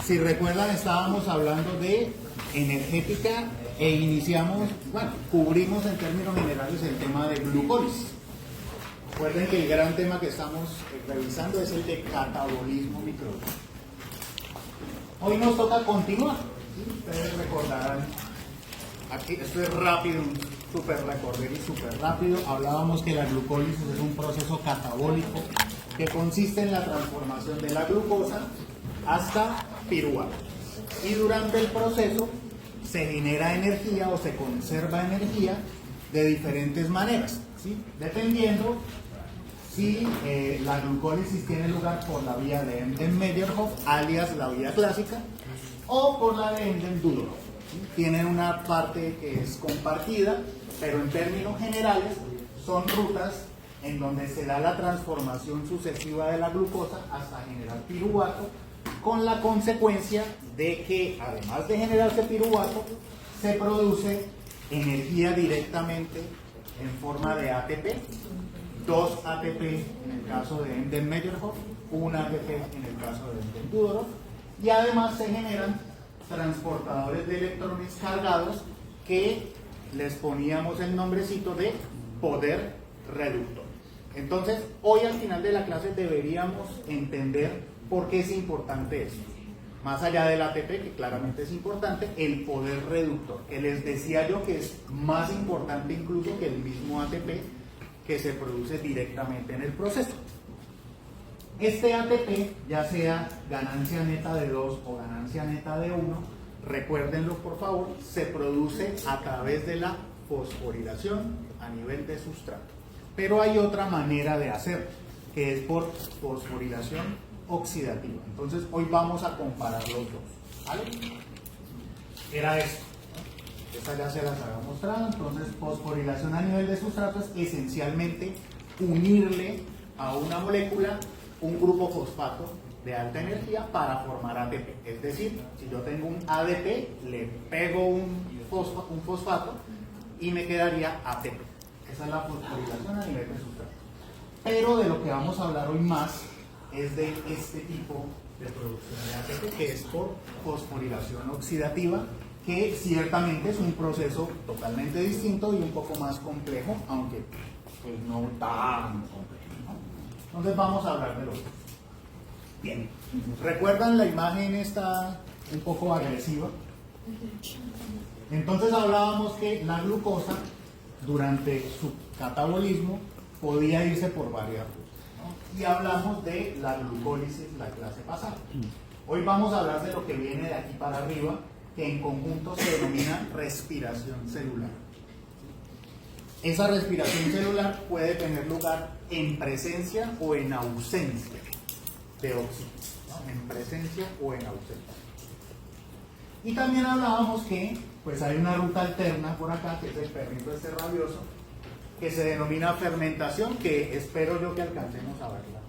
Si recuerdan, estábamos hablando de energética e iniciamos, bueno, cubrimos en términos generales el tema de glucólisis. Recuerden que el gran tema que estamos revisando es el de catabolismo microbiano. Hoy nos toca continuar. ¿Sí? Ustedes recordarán, aquí esto es rápido, un súper recorder y súper rápido. Hablábamos que la glucólisis es un proceso catabólico que consiste en la transformación de la glucosa hasta piruvato. Y durante el proceso se genera energía o se conserva energía de diferentes maneras, ¿sí? Dependiendo si la glucólisis tiene lugar por la vía de Embden-Meyerhof, alias la vía clásica, o por la de Embden-Dudorow. ¿Sí? Tienen una parte que es compartida, pero en términos generales son rutas en donde se da la transformación sucesiva de la glucosa hasta generar piruvato, con la consecuencia de que, además de generarse piruvato, se produce energía directamente en forma de ATP, 2 ATP en el caso de Embden-Meyerhof, 1 ATP en el caso de Embden-Dudorow, y además se generan transportadores de electrones cargados que les poníamos el nombrecito de poder reductor. Entonces, hoy al final de la clase deberíamos entender por qué es importante esto. Más allá del ATP, que claramente es importante, el poder reductor, que les decía yo que es más importante incluso que el mismo ATP que se produce directamente en el proceso. Este ATP, ya sea ganancia neta de 2 o ganancia neta de 1, recuérdenlo por favor, se produce a través de la fosforilación a nivel de sustrato. Pero hay otra manera de hacerlo, que es por fosforilación oxidativa. Entonces hoy vamos a comparar los dos, ¿vale? Era esto, ¿no? Esta ya se las había mostrado. Entonces fosforilación a nivel de sustrato es esencialmente unirle a una molécula un grupo fosfato de alta energía para formar ATP. Es decir, si yo tengo un ADP, le pego un fosfato y me quedaría ATP. Esa es la fosforilación a nivel de sustrato. Pero de lo que vamos a hablar hoy más es de este tipo de producción de ATP, que es por fosforilación oxidativa, que ciertamente es un proceso totalmente distinto y un poco más complejo, aunque pues, no tan complejo, ¿no? Entonces vamos a hablar de los dos. Bien, ¿recuerdan la imagen esta un poco agresiva? Entonces hablábamos que la glucosa durante su catabolismo podía irse por varias rutas, ¿no? Y hablamos de la glucólisis la clase pasada. Hoy vamos a hablar de lo que viene de aquí para arriba, que en conjunto se denomina respiración celular. Esa respiración celular puede tener lugar en presencia o en ausencia de oxígeno, ¿no? En presencia o en ausencia. Y también hablábamos que pues hay una ruta alterna por acá, que es el perrito este rabioso, que se denomina fermentación, que espero yo que alcancemos a verla.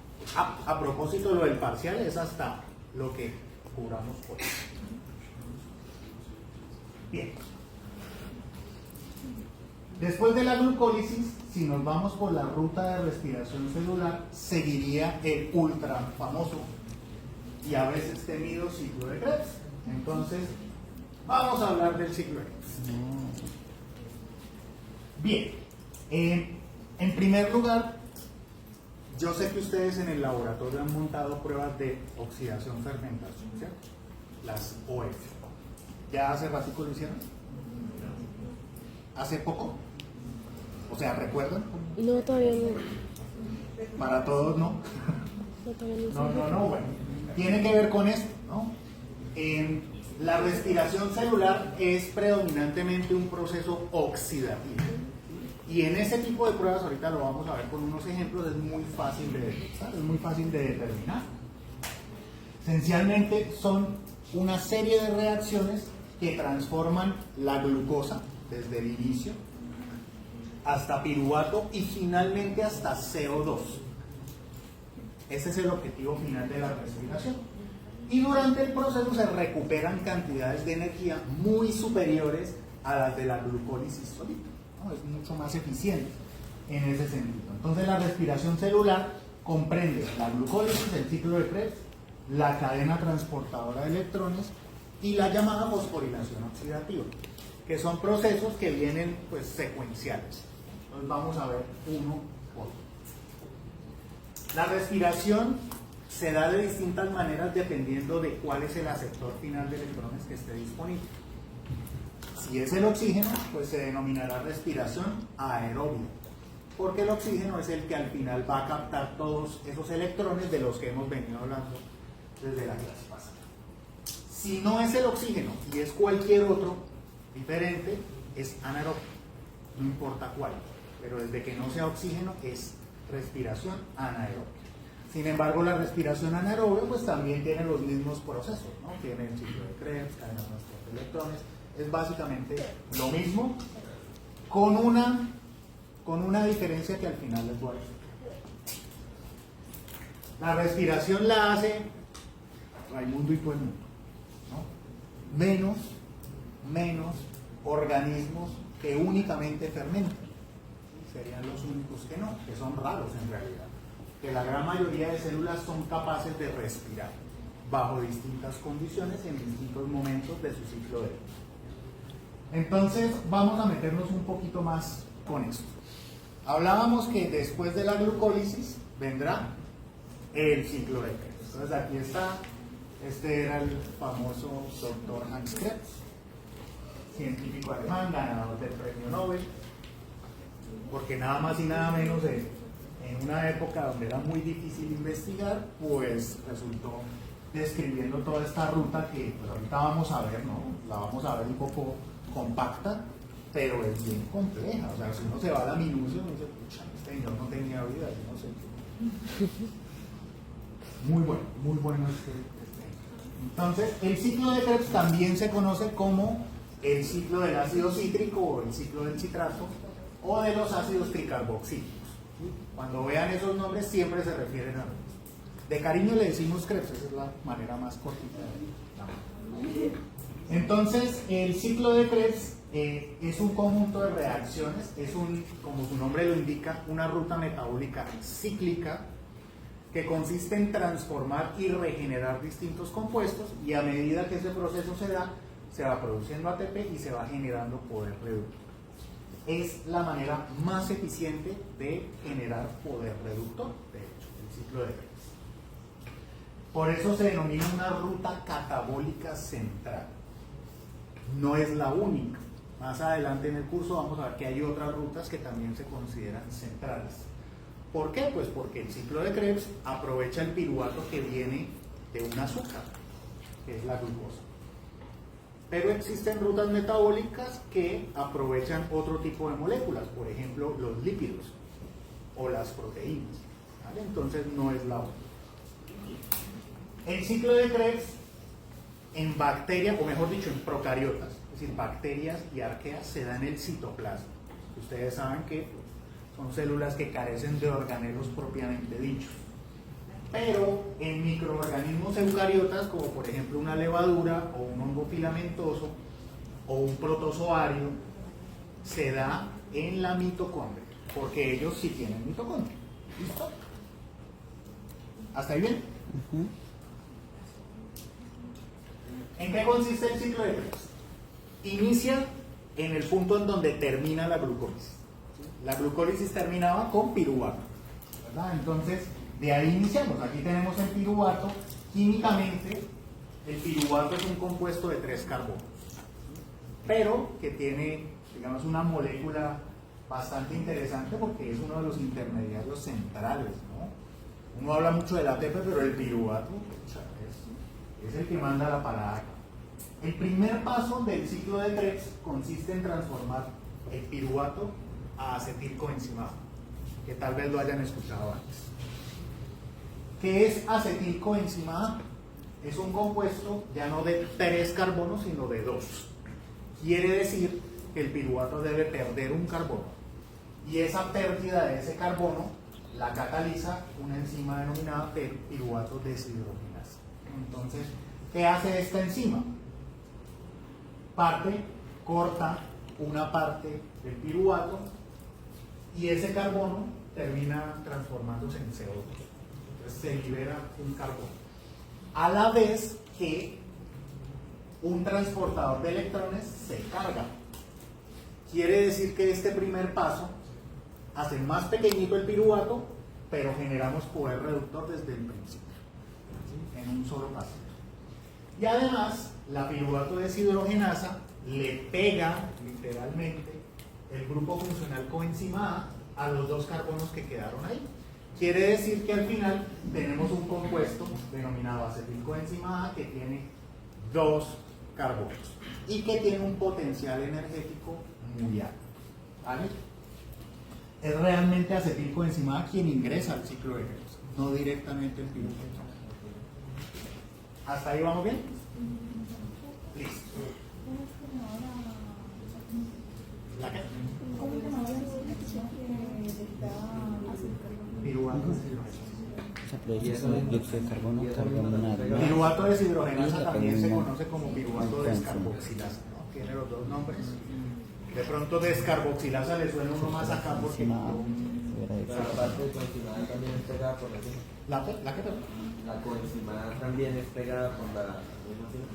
A propósito, lo del parcial es hasta lo que cubramos hoy. Bien. Después de la glucólisis, si nos vamos por la ruta de respiración celular, seguiría el ultra famoso y a veces temido ciclo de Krebs. Entonces, vamos a hablar del ciclo de Krebs. Bien, en primer lugar, yo sé que ustedes en el laboratorio han montado pruebas de oxidación-fermentación, ¿cierto? Las OF. ¿Ya hace ratico lo hicieron? ¿Hace poco? O sea, ¿recuerdan? No, todavía no. Para todos, ¿no? No, todavía no. No, bueno. Tiene que ver con esto, ¿no? La respiración celular es predominantemente un proceso oxidativo. Y en ese tipo de pruebas, ahorita lo vamos a ver con unos ejemplos, es muy fácil de detectar, es muy fácil de determinar. Esencialmente son una serie de reacciones que transforman la glucosa desde el inicio hasta piruvato y finalmente hasta CO2. Ese es el objetivo final de la respiración. Y durante el proceso se recuperan cantidades de energía muy superiores a las de la glucólisis solita, ¿no? Es mucho más eficiente en ese sentido. Entonces la respiración celular comprende la glucólisis, el ciclo de Krebs, la cadena transportadora de electrones y la llamada fosforilación oxidativa, que son procesos que vienen pues secuenciales. Entonces vamos a ver uno por uno. La respiración se da de distintas maneras dependiendo de cuál es el aceptor final de electrones que esté disponible. Si es el oxígeno, pues se denominará respiración aerobia, porque el oxígeno es el que al final va a captar todos esos electrones de los que hemos venido hablando desde la clase pasada. Si no es el oxígeno y es cualquier otro diferente, es anaerobio, no importa cuál, pero desde que no sea oxígeno es respiración anaerobia. Sin embargo, la respiración anaerobia pues también tiene los mismos procesos, ¿no? Tiene el ciclo de Krebs, cadena transportadora de electrones, es básicamente lo mismo, con una diferencia que al final les voy a decir. La respiración la hace Raimundo y todo el mundo, ¿no? Menos organismos que únicamente fermentan. Serían los únicos que no, que son raros en realidad. Que la gran mayoría de células son capaces de respirar bajo distintas condiciones en distintos momentos de su ciclo de vida. Entonces vamos a meternos un poquito más con esto. Hablábamos que después de la glucólisis vendrá el ciclo de Krebs. Entonces aquí está, este era el famoso doctor Hans Krebs, científico alemán, ganador del premio Nobel, porque nada más y nada menos en una época donde era muy difícil investigar, pues resultó describiendo toda esta ruta que pues ahorita vamos a ver, ¿no? La vamos a ver un poco compacta, pero es bien compleja. O sea, si uno se va a la minucia, uno dice, pucha, este señor no tenía vida, yo no sé. Muy bueno este. Entonces, el ciclo de Krebs también se conoce como el ciclo del ácido cítrico o el ciclo del citrato o de los ácidos tricarboxílicos. Cuando vean esos nombres siempre se refieren a ellos. De cariño le decimos Krebs, esa es la manera más cortita de llamarlo. Entonces, el ciclo de Krebs es un conjunto de reacciones, es como su nombre lo indica, una ruta metabólica cíclica que consiste en transformar y regenerar distintos compuestos, y a medida que ese proceso se da, se va produciendo ATP y se va generando poder reductor. Es la manera más eficiente de generar poder reductor, de hecho, el ciclo de Krebs. Por eso se denomina una ruta catabólica central. No es la única. Más adelante en el curso vamos a ver que hay otras rutas que también se consideran centrales. ¿Por qué? Pues porque el ciclo de Krebs aprovecha el piruvato que viene de un azúcar, que es la glucosa. Pero existen rutas metabólicas que aprovechan otro tipo de moléculas, por ejemplo, los lípidos o las proteínas, ¿vale? Entonces no es la única. El ciclo de Krebs en bacterias, o mejor dicho, en procariotas, es decir, bacterias y arqueas, se da en el citoplasma. Ustedes saben que son células que carecen de organelos propiamente dichos. Pero en microorganismos eucariotas, como por ejemplo una levadura o un hongo filamentoso o un protozoario, se da en la mitocondria, porque ellos sí tienen mitocondria. ¿Listo? ¿Hasta ahí bien? ¿En qué consiste el ciclo de Krebs? Inicia en el punto en donde termina la glucólisis. La glucólisis terminaba con piruvato, ¿verdad? Entonces, de ahí iniciamos. Aquí tenemos el piruvato. Químicamente, el piruvato es un compuesto de 3 carbonos, pero que tiene, digamos, una molécula bastante interesante porque es uno de los intermediarios centrales, ¿no? Uno habla mucho del ATP, pero el piruvato es el que manda la parada. El primer paso del ciclo de Krebs consiste en transformar el piruvato a acetilcoenzimado, que tal vez lo hayan escuchado antes. ¿Qué es acetilcoenzimado? Es un compuesto ya no de 3 carbonos, sino de 2. Quiere decir que el piruvato debe perder un carbono, y esa pérdida de ese carbono la cataliza una enzima denominada piruvato deshidrogenasa. Entonces, ¿qué hace esta enzima? Corta una parte del piruvato y ese carbono termina transformándose en CO2. Entonces se libera un carbono. a la vez que un transportador de electrones se carga. Quiere decir que este primer paso hace más pequeñito el piruvato, pero generamos poder reductor desde el principio, ¿sí? En un solo paso. Y además, la piruvato deshidrogenasa le pega literalmente el grupo funcional coenzima A los dos carbonos que quedaron ahí. Quiere decir que al final tenemos un compuesto denominado acetilcoenzima A que tiene dos carbonos y que tiene un potencial energético muy alto, ¿vale? Es realmente acetilcoenzima A quien ingresa al ciclo de Krebs, no directamente el piruvato. ¿Hasta ahí vamos bien? Listo. ¿La qué? Piruvato deshidrogenasa. Se produce como dióxido de carbono, carbonato. Piruvato deshidrogenasa también se conoce como piruvato descarboxilasa, ¿no? Tiene los dos nombres. De pronto descarboxilasa le suena uno más acá porque La parte de coenzima A también es pegada por la ¿La qué? La coenzima A también es pegada por la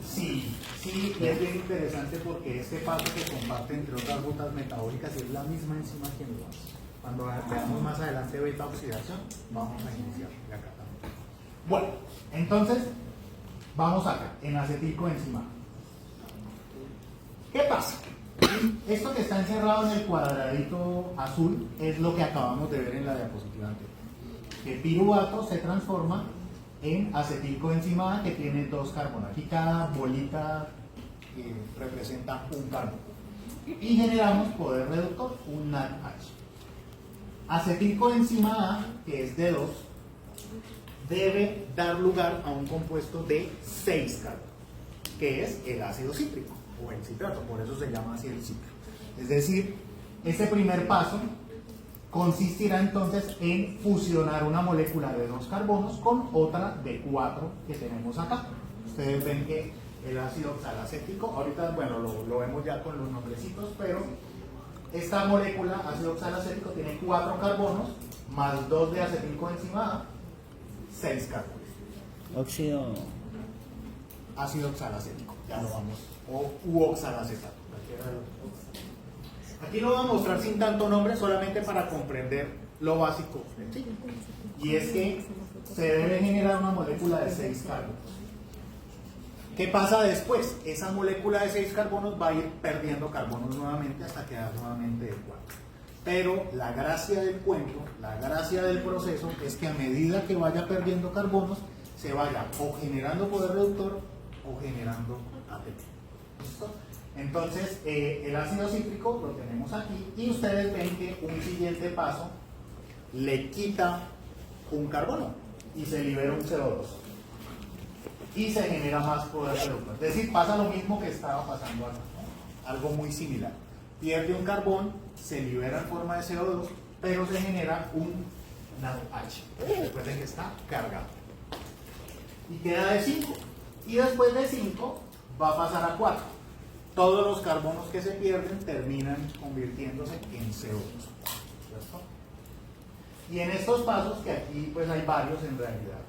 Sí, y es bien interesante porque este paso que comparte entre otras rutas metabólicas es la misma enzima que lo hace. Cuando veamos más adelante beta oxidación, vamos a iniciar de acá también. Bueno, entonces, vamos acá, en acetilcoenzima A. ¿Qué pasa? Esto que está encerrado en el cuadradito azul es lo que acabamos de ver en la diapositiva anterior. Que piruvato se transforma en acetilcoenzima A que tiene dos carbonos. Aquí cada bolita representa un carbono. Y generamos poder reductor, un NADH. Acetilcoenzima A, que es de 2, debe dar lugar a un compuesto de 6 carbonos, que es el ácido cítrico o el citrato, por eso se llama así el ciclo. Es decir, ese primer paso consistirá entonces en fusionar una molécula de 2 carbonos con otra de 4 que tenemos acá. Ustedes ven que el ácido oxalacético, ahorita bueno lo vemos ya con los nombrecitos, pero esta molécula ácido oxalacético tiene 4 carbonos más 2 de acetilcoenzima A, 6 carbonos. Óxido. Ácido oxalacético, ya lo vamos, u oxalacetato, cualquiera de los dos. Aquí lo voy a mostrar sin tanto nombre, solamente para comprender lo básico del ciclo. Y es que se debe generar una molécula de 6 carbonos. ¿Qué pasa después? Esa molécula de 6 carbonos va a ir perdiendo carbonos nuevamente hasta quedar nuevamente de 4. Pero la gracia del cuento, la gracia del proceso es que a medida que vaya perdiendo carbonos, se vaya o generando poder reductor o generando ATP. ¿Listo? Entonces, el ácido cítrico lo tenemos aquí y ustedes ven que un siguiente paso le quita un carbono y se libera un CO2 y se genera más poder reductor. Es decir, pasa lo mismo que estaba pasando acá, ¿no? Algo muy similar. Pierde un carbón, se libera en forma de CO2, pero se genera un NADH. Recuerden que está cargado. Y queda de 5. Y después de 5 va a pasar a 4. Todos los carbonos que se pierden terminan convirtiéndose en CO2. ¿Cierto? Y en estos pasos, que aquí pues hay varios en realidad,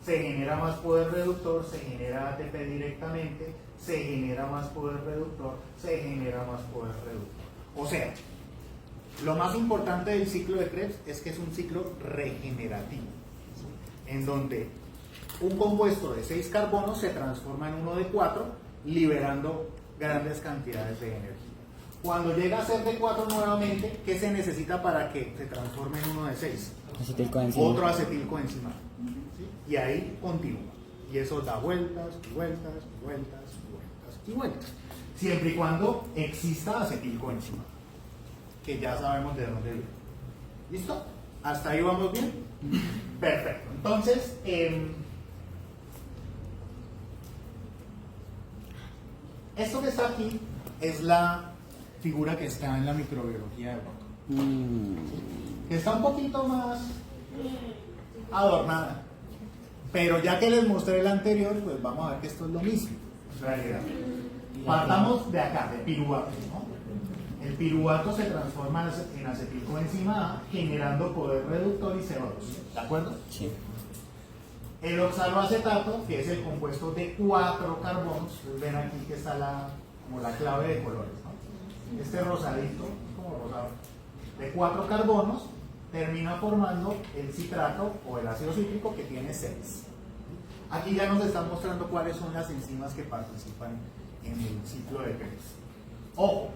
se genera más poder reductor, se genera ATP directamente, se genera más poder reductor, se genera más poder reductor. O sea, lo más importante del ciclo de Krebs es que es un ciclo regenerativo, ¿sí? En donde un compuesto de 6 carbonos se transforma en uno de 4, liberando grandes cantidades de energía. Cuando llega a ser de 4 nuevamente, ¿qué se necesita para que se transforme en uno de 6? Acetilcoenzima. Otro acetilcoenzima. ¿Sí? Y ahí continúa. Y eso da vueltas y vueltas y vueltas y vueltas y vueltas. Siempre y cuando exista acetilcoenzima, que ya sabemos de dónde viene. ¿Listo? ¿Hasta ahí vamos bien? Perfecto. Entonces, esto que está aquí es la figura que está en la microbiología de Broca. Que está un poquito más adornada. Pero ya que les mostré el anterior, pues vamos a ver que esto es lo mismo, en realidad. Partamos de acá, de piruvato, ¿no? El piruvato se transforma en acetilcoenzima A, generando poder reductor y CO2. ¿De acuerdo? Sí. El oxaloacetato, que es el compuesto de 4 carbonos, ustedes ven aquí que está como la clave de colores, ¿no? Este rosadito, como rosado, de 4 carbonos, termina formando el citrato o el ácido cítrico que tiene 6. Aquí ya nos están mostrando cuáles son las enzimas que participan en el ciclo de Krebs. Ojo,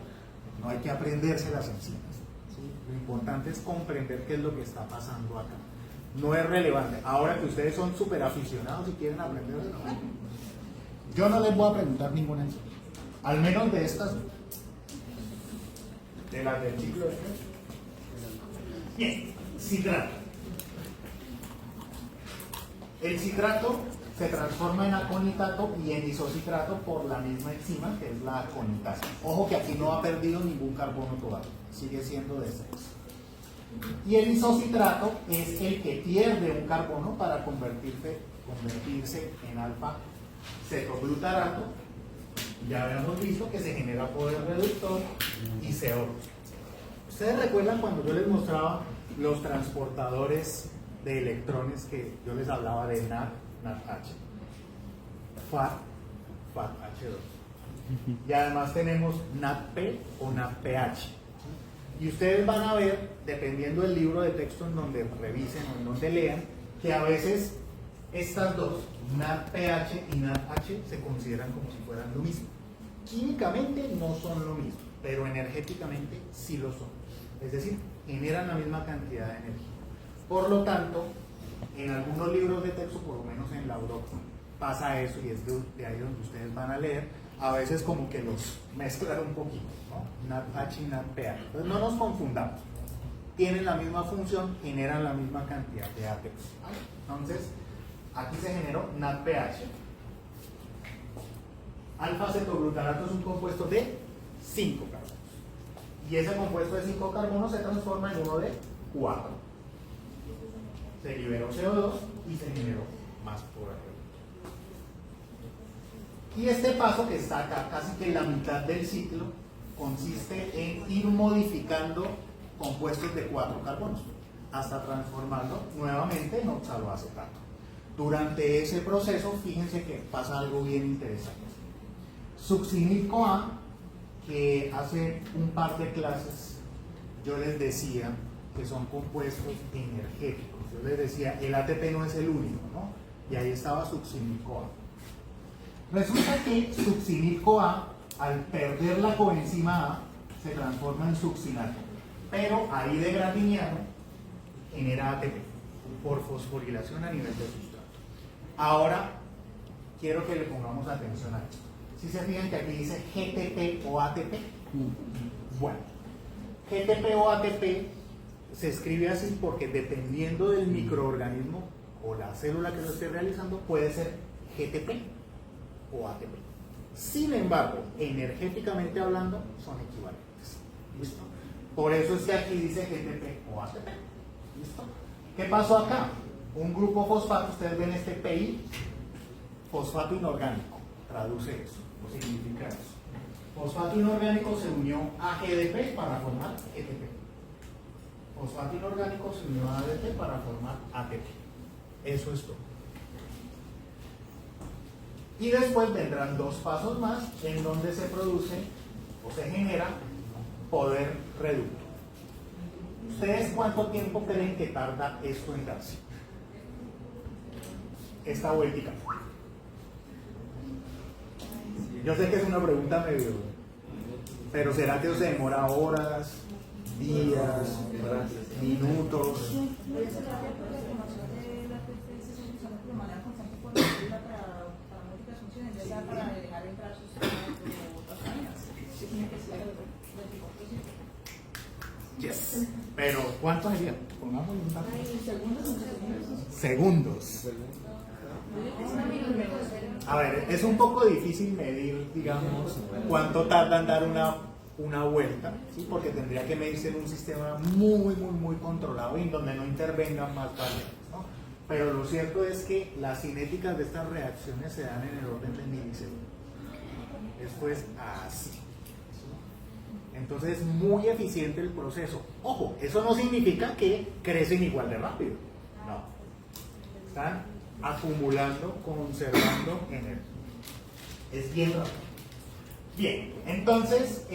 no hay que aprenderse las enzimas, ¿sí? Lo importante es comprender qué es lo que está pasando acá. No es relevante. Ahora que ustedes son súper aficionados y quieren aprender, yo no les voy a preguntar ninguna enzima. Al menos de estas, de las del ciclo de Krebs. Bien, citrato. El citrato se transforma en aconitato y en isocitrato por la misma enzima que es la aconitasa. Ojo que aquí no ha perdido ningún carbono todavía, sigue siendo de 6. Y el isocitrato es el que pierde un carbono para convertirse en alfa cetoglutarato. Ya habíamos visto que se genera poder reductor y CO2. ¿Ustedes recuerdan cuando yo les mostraba los transportadores de electrones que yo les hablaba de NADH? FADH2. Y además tenemos NADP o NADPH. Y ustedes van a ver, dependiendo del libro de texto en donde revisen o en donde lean, que a veces estas dos, NADPH y NADH, se consideran como si fueran lo mismo. Químicamente no son lo mismo, pero energéticamente sí lo son. Es decir, generan la misma cantidad de energía. Por lo tanto, en algunos libros de texto, por lo menos en la Europa, pasa eso y es de ahí donde ustedes van a leer, a veces como que los mezclan un poquito, ¿no? NADH y NADPH. Entonces no nos confundamos. Tienen la misma función, generan la misma cantidad de ATP. Entonces, aquí se generó NADPH. Alfa-cetoglutarato es un compuesto de 5 carbonos. Y ese compuesto de 5 carbonos se transforma en uno de 4. Se liberó CO2 y se generó más poder reductor. Y este paso que está acá, casi que la mitad del ciclo, consiste en ir modificando compuestos de 4 carbonos hasta transformarlo nuevamente en oxaloacetato. Durante ese proceso, fíjense que pasa algo bien interesante. Succinil-CoA, que hace un par de clases yo les decía que son compuestos energéticos. Yo les decía, el ATP no es el único, ¿no? Y ahí estaba succinil-CoA. Resulta que succinil-CoA, al perder la coenzima A, se transforma en succinato. Pero ahí de gratiniano genera ATP por fosforilación a nivel de sustrato. Ahora, quiero que le pongamos atención a esto. ¿Sí se fijan que aquí dice GTP o ATP? Bueno, GTP o ATP se escribe así porque dependiendo del microorganismo o la célula que lo esté realizando, puede ser GTP o ATP. Sin embargo, energéticamente hablando, son equivalentes. ¿Listo? Por eso es que aquí dice GTP o ATP. ¿Listo? ¿Qué pasó acá? Un grupo fosfato, ustedes ven este PI, fosfato inorgánico, traduce eso, o significa eso. Fosfato inorgánico se unió a GDP para formar GTP. Fosfato inorgánico se unió a ADP para formar ATP. Eso es todo. Y después vendrán 2 pasos más en donde se produce o se genera poder reductor. ¿Ustedes cuánto tiempo creen que tarda esto en darse? Esta vueltica. Yo sé que es una pregunta medio, pero ¿será que se demora horas, días, minutos? Yes. Pero ¿cuánto sería? Pongamos un dato. Segundos. A ver, es un poco difícil medir, digamos, cuánto tarda en dar una vuelta, ¿sí? Porque tendría que medirse en un sistema muy controlado y en donde no intervengan más variables, ¿no? Pero lo cierto es que las cinéticas de estas reacciones se dan en el orden de milisegundos. Esto es así. Entonces es muy eficiente el proceso. Ojo, eso no significa que crecen igual de rápido. No. Están acumulando, conservando energía. Es bien rápido. Bien, entonces,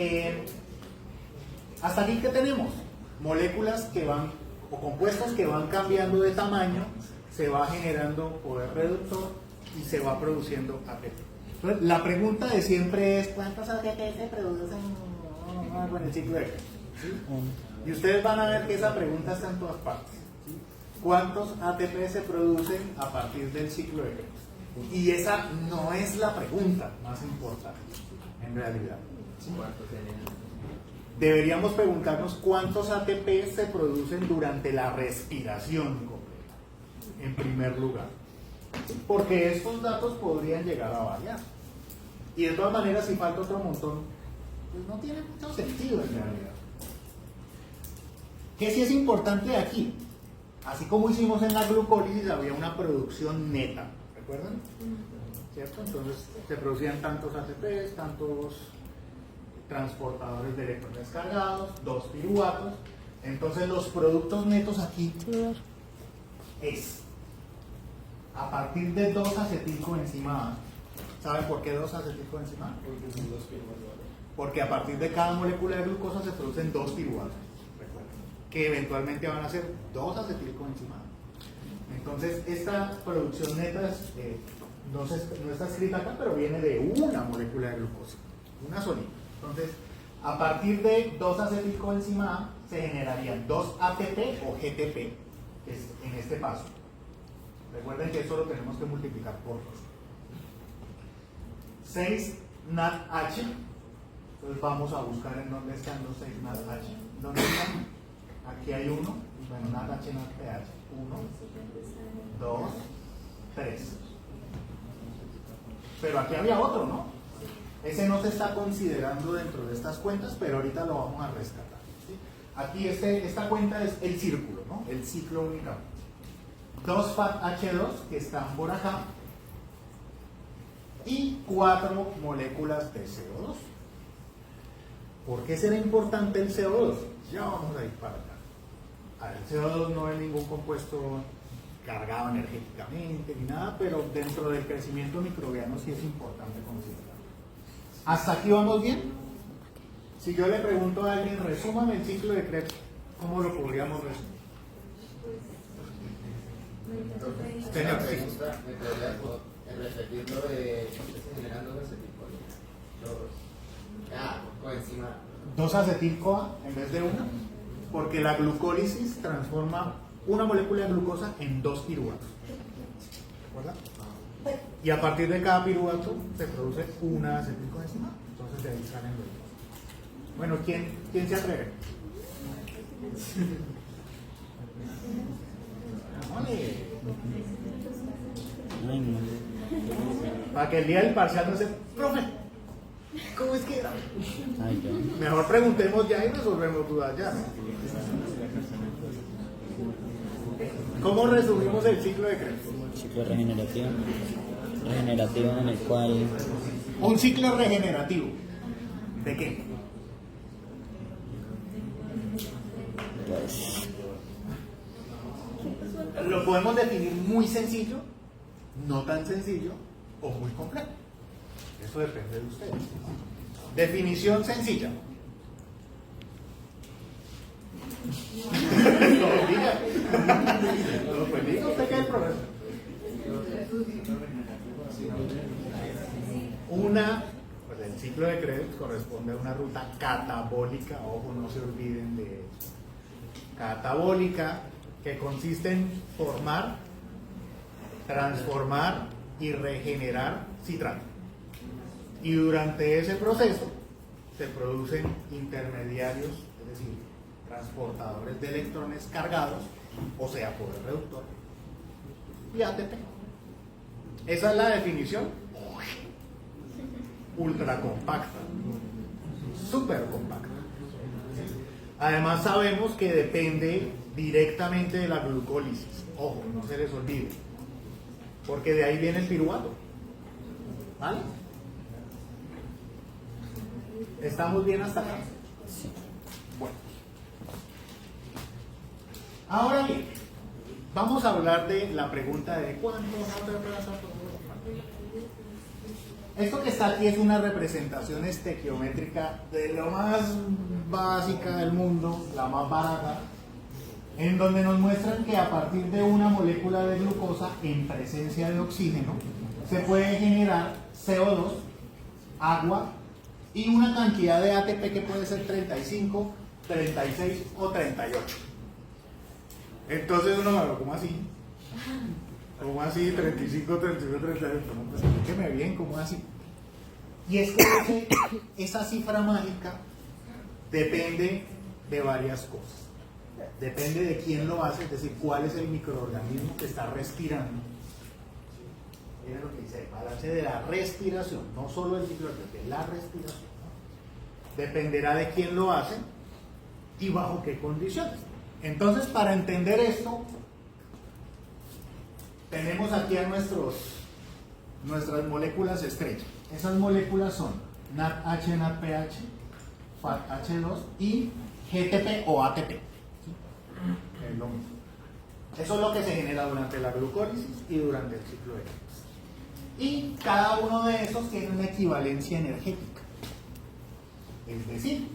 hasta aquí, ¿qué tenemos? Moléculas que van, o compuestos que van cambiando de tamaño, se va generando poder reductor y se va produciendo ATP. Entonces, la pregunta de siempre es, ¿cuántos ATP se producen con el ciclo de Krebs? ¿Sí? Y ustedes van a ver que esa pregunta está en todas partes. ¿Sí? ¿Cuántos ATP se producen a partir del ciclo de Krebs? Y esa no es la pregunta más importante, en realidad. ¿Sí? Deberíamos preguntarnos cuántos ATP se producen durante la respiración completa, en primer lugar. Porque estos datos podrían llegar a variar. Y de todas maneras, si falta otro montón, pues no tiene mucho sentido en realidad. ¿Qué sí es importante aquí? Así como hicimos en la glucólisis, había una producción neta. ¿Recuerdan? ¿Cierto? Entonces se producían tantos ATPs, tantos transportadores de electrones cargados, 2 piruvatos. Entonces los productos netos aquí es a partir de 2-acetilcoenzima A. ¿Saben por qué 2-acetilcoenzima A? Porque a partir de cada molécula de glucosa se producen 2 piruvatos, recuerden, que eventualmente van a ser 2-acetilcoenzima A. Entonces esta producción neta no está escrita acá, pero viene de una molécula de glucosa, una solita. Entonces, a partir de 2-acetilcoenzima A se generarían 2 ATP o GTP, que es en este paso. Recuerden que eso lo tenemos que multiplicar por 2. 6 NADH. Entonces vamos a buscar en dónde están los 6 NADH. ¿Dónde están? Aquí hay uno. Bueno, NADH, NADPH. 1, 2, 3. Pero aquí había otro, ¿no? Ese no se está considerando dentro de estas cuentas, pero ahorita lo vamos a rescatar. ¿Sí? Aquí esta cuenta es el círculo, ¿no? El ciclo únicamente. 2 FAT-H2 que están por acá y 4 moléculas de CO2. ¿Por qué será importante el CO2? Ya vamos a ir para acá. El CO2 no es ningún compuesto cargado energéticamente ni nada, pero dentro del crecimiento microbiano sí es importante considerarlo. ¿Hasta aquí vamos bien? Si yo le pregunto a alguien, resúmame el ciclo de Krebs, ¿cómo lo podríamos resumir? Señor, sí. El repetirlo de generando coenzima. 2-acetil-CoA en vez de 1, porque la glucólisis transforma una molécula de glucosa en 2 piruvatos. ¿Recuerda? Y a partir de cada piruvato se produce una acetilcoenzima. Entonces de ahí salen los dos. Bueno, ¿quién se atreve? ¡Ole! Ay, no. Para que el día del parcial no se... ¡Profe! ¿Cómo es que era? Ay, yo. Mejor preguntemos ya y resolvemos dudas ya, ¿no? ¿Cómo resumimos el ciclo de Krebs? Ciclo regenerativo. Regenerativo en el cual Un ciclo regenerativo. ¿De qué? pues Lo podemos definir muy sencillo, no tan sencillo o muy complejo. Eso depende de ustedes. Definición sencilla. No, diga. No, pues diga usted que es el profesor. Pues el ciclo de Krebs corresponde a una ruta catabólica, ojo, no se olviden de eso. Catabólica, que consiste en formar, transformar y regenerar citrato. Y durante ese proceso se producen intermediarios, es decir, transportadores de electrones cargados, o sea, poder reductor, y ATP. Esa es la definición ultra compacta, súper compacta. Además sabemos que depende directamente de la glucólisis. Ojo, no se les olvide, porque de ahí viene el piruvato. ¿Vale? ¿Estamos bien hasta acá? Bueno. Ahora bien, Vamos a hablar de la pregunta de ¿cuánto esto que está aquí es una representación estequiométrica de lo más básica del mundo, la más barata, en donde nos muestran que a partir de una molécula de glucosa en presencia de oxígeno se puede generar CO2, agua y una cantidad de ATP que puede ser 35, 36 o 38. Entonces uno me lo, ¿cómo así? ¿Cómo así? 35, 35, 38. No, pues explíqueme bien, ¿cómo así? Y es que esa cifra mágica depende de varias cosas. Depende de quién lo hace, es decir, cuál es el microorganismo que está respirando. Miren lo que dice, el balance de la respiración, no solo el microorganismo, de la respiración, ¿no? Dependerá de quién lo hace y bajo qué condiciones. Entonces, para entender esto, tenemos aquí a nuestras moléculas estrella. Esas moléculas son NADH, NADPH, FADH2 y GTP o ATP. ¿Sí? Es lo mismo. Eso es lo que se genera durante la glucólisis y durante el ciclo de Krebs. Y cada uno de esos tiene una equivalencia energética. Es decir,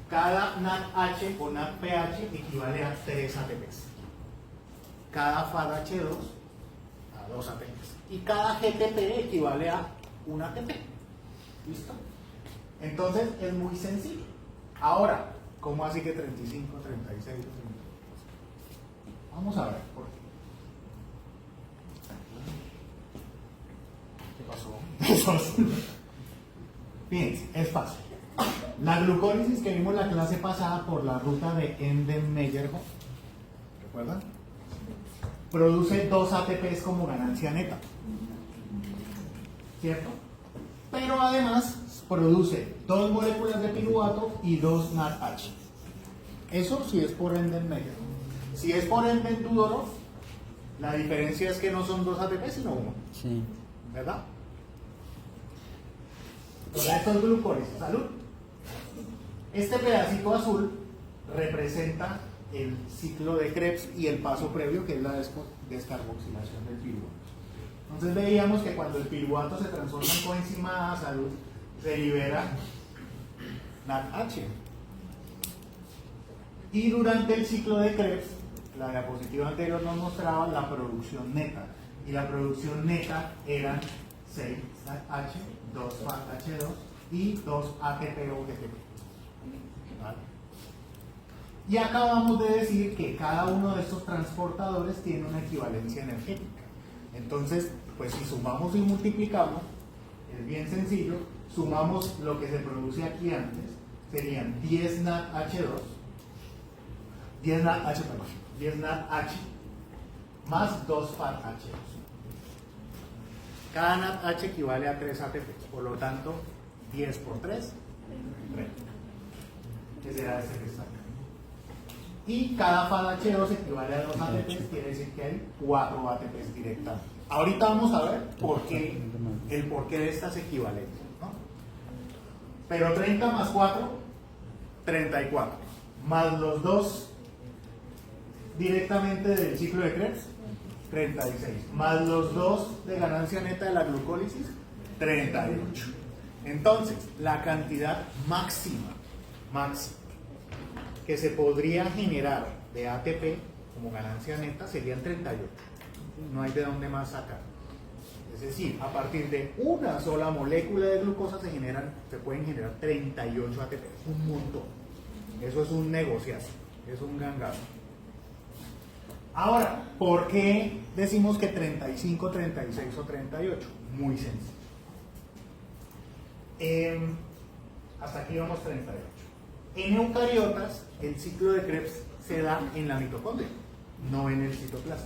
cada NADH o NADPH equivale a 3 ATPs. Cada FADH2 a 2 ATPs. Y cada GTP equivale a 1 ATP. ¿Listo? Entonces es muy sencillo. Ahora, ¿cómo así que 35, 36, 36? Vamos a ver por qué. ¿Qué pasó? Fíjense, es fácil. La glucólisis que vimos la clase pasada por la ruta de Enden-Meyerhof, ¿recuerdan? Produce 2 ATPs como ganancia neta, ¿cierto? Pero además produce 2 moléculas de piruvato y 2 NADH. Eso sí es por Enden-Meyerhof. Si es por Enden-Tudorov, la diferencia es que no son 2 ATP sino 1. Sí. ¿Verdad? Entonces esto es glucólisis. Salud. Este pedacito azul representa el ciclo de Krebs y el paso previo, que es la descarboxilación del piruvato. Entonces veíamos que cuando el piruvato se transforma en coenzima A, salud, se libera NADH. Y durante el ciclo de Krebs, la diapositiva anterior nos mostraba la producción neta. Y la producción neta eran 6 NADH, 2 FADH2 y 2 ATP o GTP. ¿Vale? Y acabamos de decir que cada uno de estos transportadores tiene una equivalencia energética. Entonces, pues si sumamos y multiplicamos, es bien sencillo, sumamos lo que se produce aquí antes, serían 10 NADH2, 10 NADH más 2 FADH2. Cada NADH equivale a 3 ATP, por lo tanto, 10 por 3, 30. Que será este que está acá. Y cada FADH2 equivale a 2 ATPs, quiere decir que hay 4 ATPs directamente. Ahorita vamos a ver el porqué de estas equivalencias, ¿no? Pero 30 más 4, 34. Más los 2 directamente del ciclo de Krebs, 36. Más los 2 de ganancia neta de la glucólisis, 38. Entonces, la cantidad máxima que se podría generar de ATP como ganancia neta serían 38. No hay de dónde más sacar. Es decir, a partir de una sola molécula de glucosa se pueden generar 38 ATP. Es un montón. Eso es un negociazo, es un gangazo. Ahora, ¿por qué decimos que 35, 36 o 38? Muy sencillo. Hasta aquí vamos 38. En eucariotas, el ciclo de Krebs se da en la mitocondria, no en el citoplasma.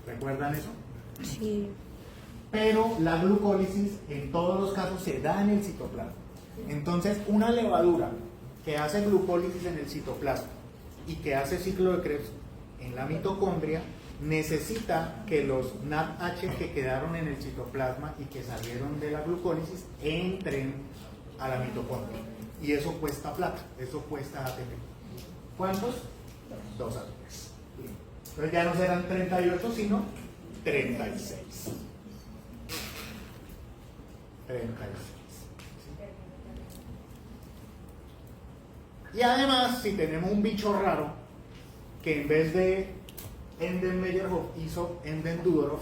¿Recuerdan eso? Sí. Pero la glucólisis en todos los casos se da en el citoplasma. Entonces, una levadura que hace glucólisis en el citoplasma y que hace ciclo de Krebs en la mitocondria necesita que los NADH que quedaron en el citoplasma y que salieron de la glucólisis entren a la mitocondria. Y eso cuesta plata, eso cuesta ATP. ¿Cuántos? 2 ATPs. Entonces ya no serán 38, sino 36. 36. Y además, si tenemos un bicho raro, que en vez de Enden-Meyerhof hizo Enden-Dudorov,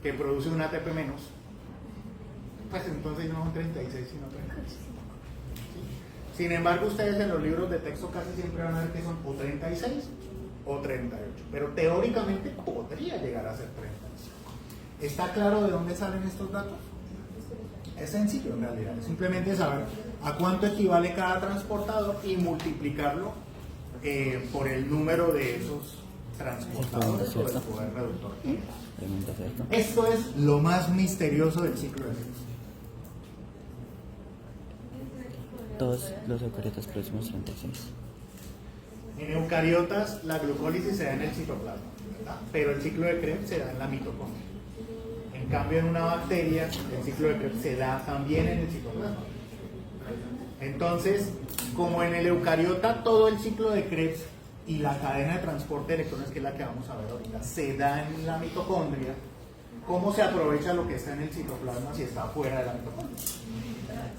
que produce un ATP menos, pues entonces no son 36, sino 36. ¿Sí? Sin embargo, ustedes en los libros de texto casi siempre van a ver que son o 36 o 38, pero teóricamente podría llegar a ser 35. ¿Está claro de dónde salen estos datos? Es sencillo en realidad, es simplemente saber a cuánto equivale cada transportador y multiplicarlo por el número de esos transportadores o el poder reductor. Esto es lo más misterioso del ciclo de Krebs. Todos los eucariotas próximos 36. En eucariotas la glucólisis se da en el citoplasma, ¿verdad? Pero el ciclo de Krebs se da en la mitocondria. En cambio, en una bacteria, el ciclo de Krebs se da también en el citoplasma. Entonces, como en el eucariota todo el ciclo de Krebs y la cadena de transporte de electrones, que es la que vamos a ver ahorita, se da en la mitocondria, ¿cómo se aprovecha lo que está en el citoplasma si está fuera de la mitocondria?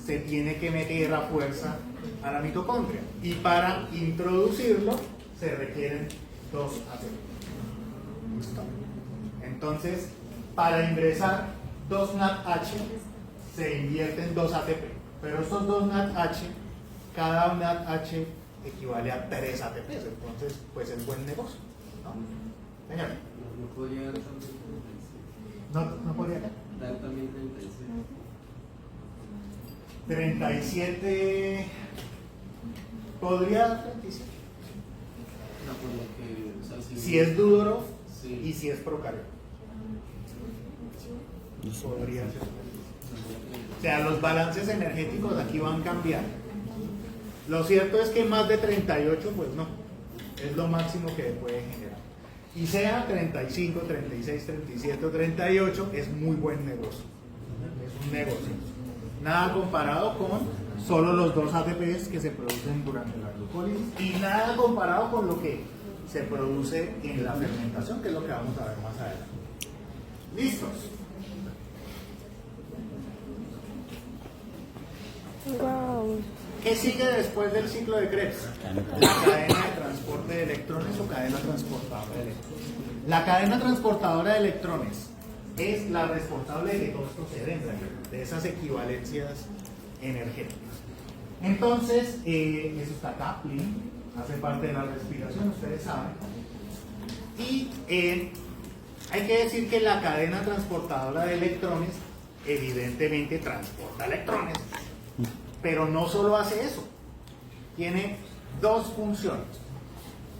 Se tiene que meter a fuerza a la mitocondria, y para introducirlo se requieren 2 ATP. ¿Listo? Entonces, para ingresar 2 NADH se invierten 2 ATP, pero estos 2 NADH, cada NADH equivale a 3 ATP, entonces pues es buen negocio, ¿no? Señor. No podría dar también 36. No podría Dar también 36. 37 podría dar 37 No, por lo que, o sea, si es Dudorov sí. y si es procariota. Podría ser. O sea, los balances energéticos aquí van cambiando. Lo cierto es que más de 38, pues no, es lo máximo que puede generar. Y sea 35, 36, 37 o 38, es muy buen negocio. Es un negocio. Nada comparado con solo los 2 ATPs que se producen durante la glucólisis y nada comparado con lo que se produce en la fermentación, que es lo que vamos a ver más adelante. ¿Listos? Wow. ¿Qué sigue después del ciclo de Krebs? La cadena de transporte de electrones o cadena transportadora de electrones. La cadena transportadora de electrones es la responsable de que todo esto se den, de esas equivalencias energéticas. Entonces, eso está acá, hace parte de la respiración, ustedes saben. Y hay que decir que la cadena transportadora de electrones evidentemente transporta electrones, pero no solo hace eso, tiene 2 funciones.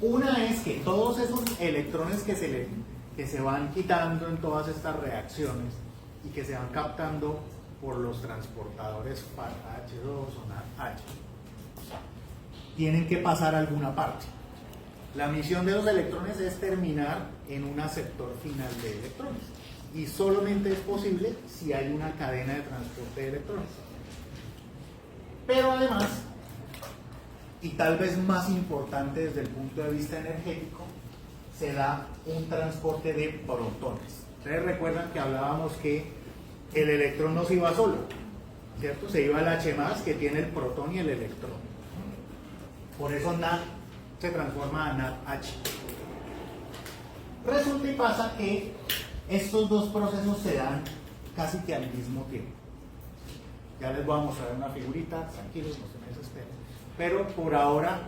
Una es que todos esos electrones que se van quitando en todas estas reacciones y que se van captando por los transportadores H2 o NADH tienen que pasar a alguna parte. La misión de los electrones es terminar en un aceptor final de electrones, y solamente es posible si hay una cadena de transporte de electrones. Pero además, y tal vez más importante desde el punto de vista energético, se da un transporte de protones. Ustedes recuerdan que hablábamos que el electrón no se iba solo, ¿cierto? Se iba el H+, que tiene el protón y el electrón. Por eso NAD se transforma a NADH. Resulta y pasa que estos 2 procesos se dan casi que al mismo tiempo. Ya les voy a mostrar una figurita, tranquilos, no se me desesperen. Pero por ahora,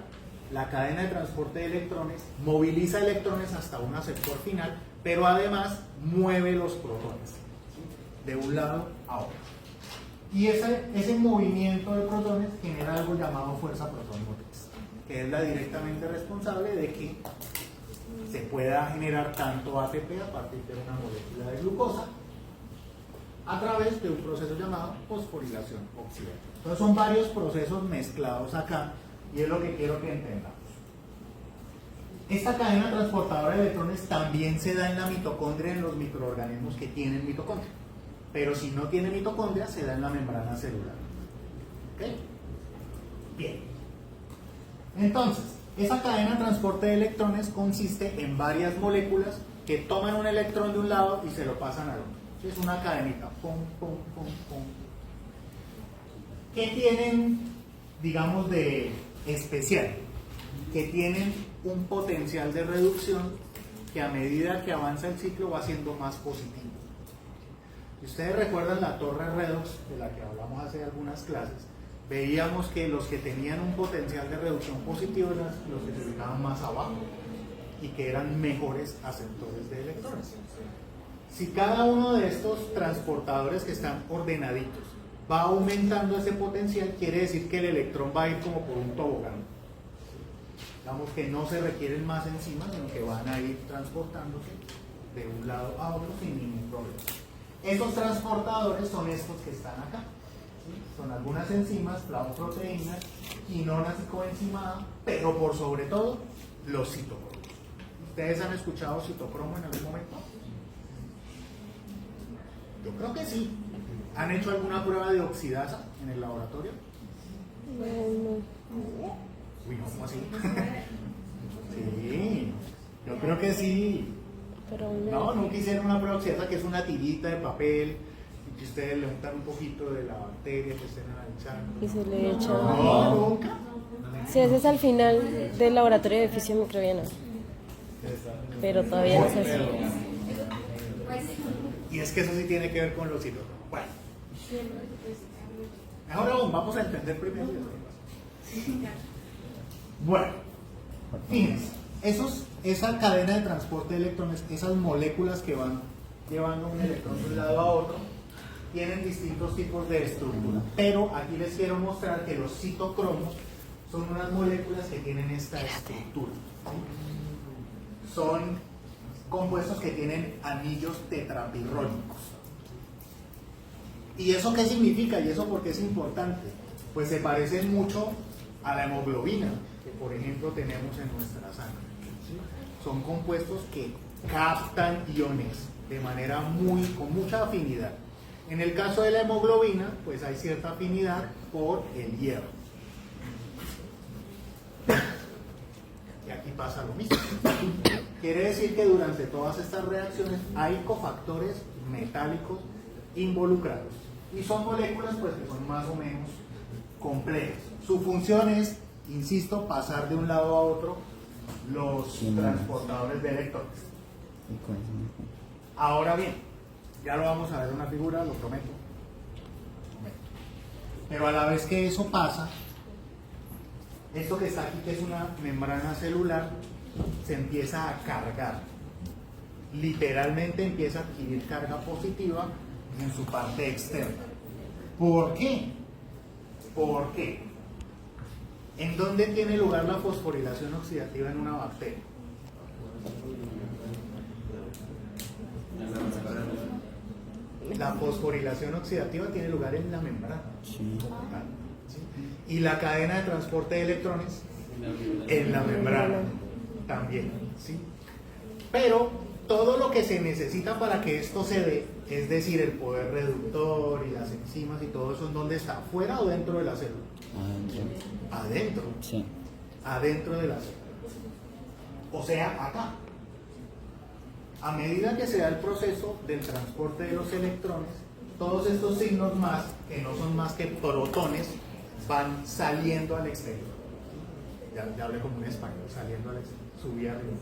la cadena de transporte de electrones moviliza electrones hasta un aceptor final, pero además mueve los protones, ¿sí?, de un lado a otro. Y ese movimiento de protones genera algo llamado fuerza protonimotriz, que es la directamente responsable de que se pueda generar tanto ATP a partir de una molécula de glucosa a través de un proceso llamado fosforilación oxidante. Entonces son varios procesos mezclados acá, y es lo que quiero que entendamos. Esta cadena transportadora de electrones también se da en la mitocondria, en los microorganismos que tienen mitocondria, pero si no tiene mitocondria se da en la membrana celular. ¿Ok? Bien. Entonces, Esa cadena de transporte de electrones consiste en varias moléculas que toman un electrón de un lado y se lo pasan al otro. Es una cadenita. Pum, pum, pum, pum. ¿Qué tienen, digamos, de especial? Que tienen un potencial de reducción que a medida que avanza el ciclo va siendo más positivo. Si ustedes recuerdan la torre redox de la que hablamos hace algunas clases, veíamos que los que tenían un potencial de reducción positivo eran los que se ubicaban más abajo y que eran mejores aceptores de electrones. Si cada uno de estos transportadores que están ordenaditos va aumentando ese potencial, quiere decir que el electrón va a ir como por un tobogán. Digamos que no se requieren más enzimas, sino que van a ir transportándose de un lado a otro sin ningún problema. Esos transportadores son estos que están acá. ¿Sí? Son algunas enzimas, flavoproteínas, quinonas y coenzimada, pero por sobre todo los citocromos. ¿Ustedes han escuchado citocromo en algún momento? Yo creo que sí. ¿Han hecho alguna prueba de oxidasa en el laboratorio? Uy, no, ¿cómo así? Sí, yo creo que sí. Pero No, nunca hicieron una prueba de oxidasa, que es una tirita de papel y que ustedes le untan un poquito de la bacteria que estén analizando. y se le echa. No, nunca. Sí, ese es al final del laboratorio de fisión microbiana. Pero todavía no sé Y es que eso sí tiene que ver con los citocromos. Bueno, mejor aún, vamos a entender primero. Bueno, fíjense, esa cadena de transporte de electrones, esas moléculas que van llevando un electrón de un lado a otro, tienen distintos tipos de estructura. Pero aquí les quiero mostrar que los citocromos son unas moléculas que tienen esta estructura. ¿Sí? Son compuestos que tienen anillos tetrapirrónicos. ¿Y eso qué significa? ¿Y eso por qué es importante? Pues se parecen mucho a la hemoglobina, que por ejemplo tenemos en nuestra sangre. ¿Sí? Son compuestos que captan iones de manera con mucha afinidad. En el caso de la hemoglobina, pues hay cierta afinidad por el hierro. Y aquí pasa lo mismo. Quiere decir que durante todas estas reacciones hay cofactores metálicos involucrados. Y son moléculas pues que son más o menos complejas. Su función es, insisto, pasar de un lado a otro los transportadores de electrones. Ahora bien, ya lo vamos a ver en una figura, lo prometo. Pero a la vez que eso pasa, esto que está aquí, que es una membrana celular, se empieza a cargar. Literalmente empieza a adquirir carga positiva en su parte externa. ¿Por qué? ¿Por qué? ¿En dónde tiene lugar la fosforilación oxidativa en una bacteria? La fosforilación oxidativa tiene lugar en la membrana. ¿Sí? Y la cadena de transporte de electrones en la membrana también. ¿Sí? Pero todo lo que se necesita para que esto se dé, es decir, el poder reductor y las enzimas y todo eso, ¿en dónde está? ¿Fuera o dentro de la célula? Adentro. Sí. Adentro de la célula. O sea, acá. A medida que se da el proceso del transporte de los electrones, todos estos signos más, que no son más que protones, van saliendo al exterior. Ya hablé como un español, saliendo al exterior, subí arriba.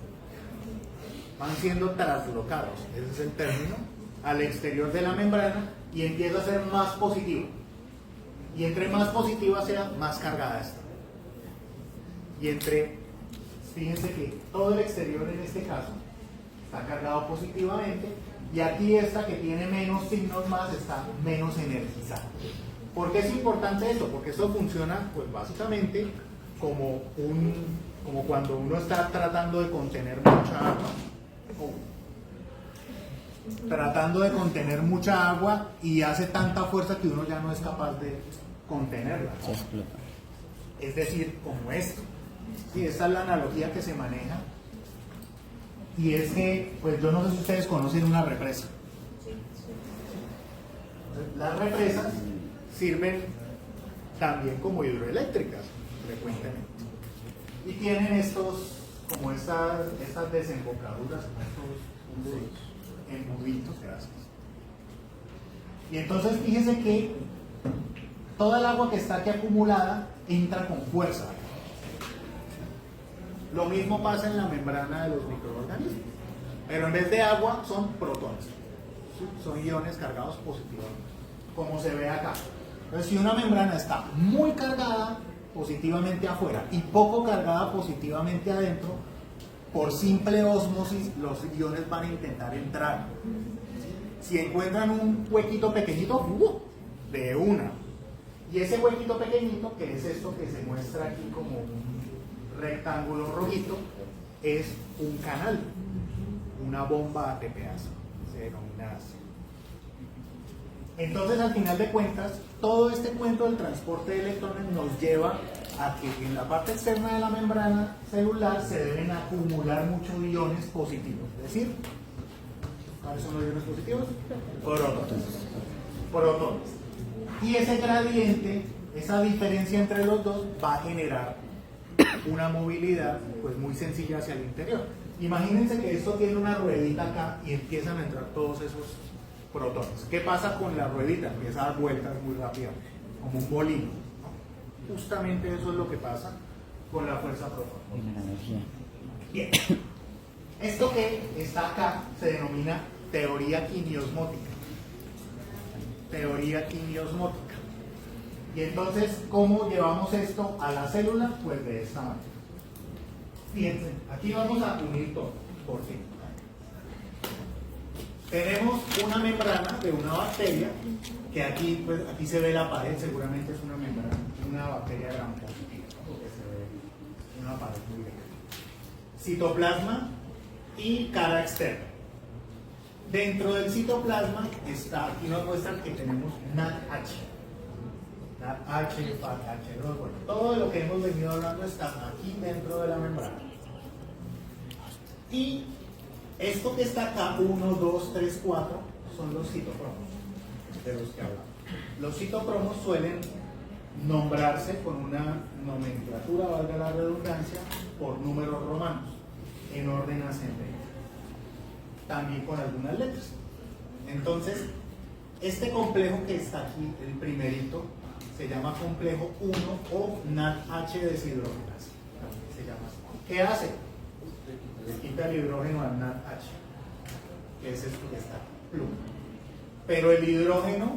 Van siendo traslocados, ese es el término, al exterior de la membrana y empieza a ser más positivo. Y entre más positiva sea, más cargada está. Y fíjense que todo el exterior en este caso está cargado positivamente y aquí esta que tiene menos signos más está menos energizada. ¿Por qué es importante esto? Porque esto funciona pues básicamente como cuando uno está tratando de contener mucha agua. Tratando de contener mucha agua y hace tanta fuerza que uno ya no es capaz de contenerla. Se explota. Es decir, como esto. Sí, esta es la analogía que se maneja. Y es que, pues yo no sé si ustedes conocen una represa. Las represas sirven también como hidroeléctricas, frecuentemente. Y tienen como estas desembocaduras, estos embuditos, gracias. Y entonces fíjense que toda el agua que está aquí acumulada entra con fuerza. Lo mismo pasa en la membrana de los microorganismos, pero en vez de agua son protones, ¿sí? Son iones cargados positivamente, como se ve acá. Entonces, si una membrana está muy cargada positivamente afuera y poco cargada positivamente adentro, por simple ósmosis los iones van a intentar entrar. Si encuentran un huequito pequeñito, de una. Y ese huequito pequeñito, que es esto que se muestra aquí como un rectángulo rojito, es un canal, una bomba ATPase, se denomina así. Entonces, al final de cuentas, todo este cuento del transporte de electrones nos lleva a que en la parte externa de la membrana celular se deben acumular muchos iones positivos. Es decir, ¿cuáles son los iones positivos? Protones. Y ese gradiente, esa diferencia entre los dos, va a generar una movilidad pues muy sencilla hacia el interior. Imagínense que esto tiene una ruedita acá y empiezan a entrar todos esos protones. ¿Qué pasa con la ruedita? Empieza a dar vueltas muy rápido, como un molino, ¿no? Justamente eso es lo que pasa con la fuerza protónica. Bien. Esto que está acá se denomina teoría quimiosmótica. Teoría quimiosmótica. Y entonces, ¿cómo llevamos esto a la célula? Pues de esta manera. Fíjense, aquí vamos a unir todo, por fin. Tenemos una membrana de una bacteria, que aquí, pues, aquí se ve la pared, seguramente es una membrana, una bacteria gram positiva, ¿no? Porque se ve una pared muy grande. Citoplasma y cara externa. Dentro del citoplasma está, aquí nos muestran que tenemos NADH. NADH, FADH2, bueno, todo lo que hemos venido hablando está aquí dentro de la membrana. Y esto que está acá, 1, 2, 3, 4, son los citopromos de los que hablamos. Los citopromos suelen nombrarse con una nomenclatura, valga la redundancia, por números romanos, en orden ascendente. También con algunas letras. Entonces, este complejo que está aquí, el primerito, se llama complejo 1 o NADH deshidrogenasa. Se llama así. ¿Qué hace? Le quita el hidrógeno al NADH, que es esto que está aquí, pero el hidrógeno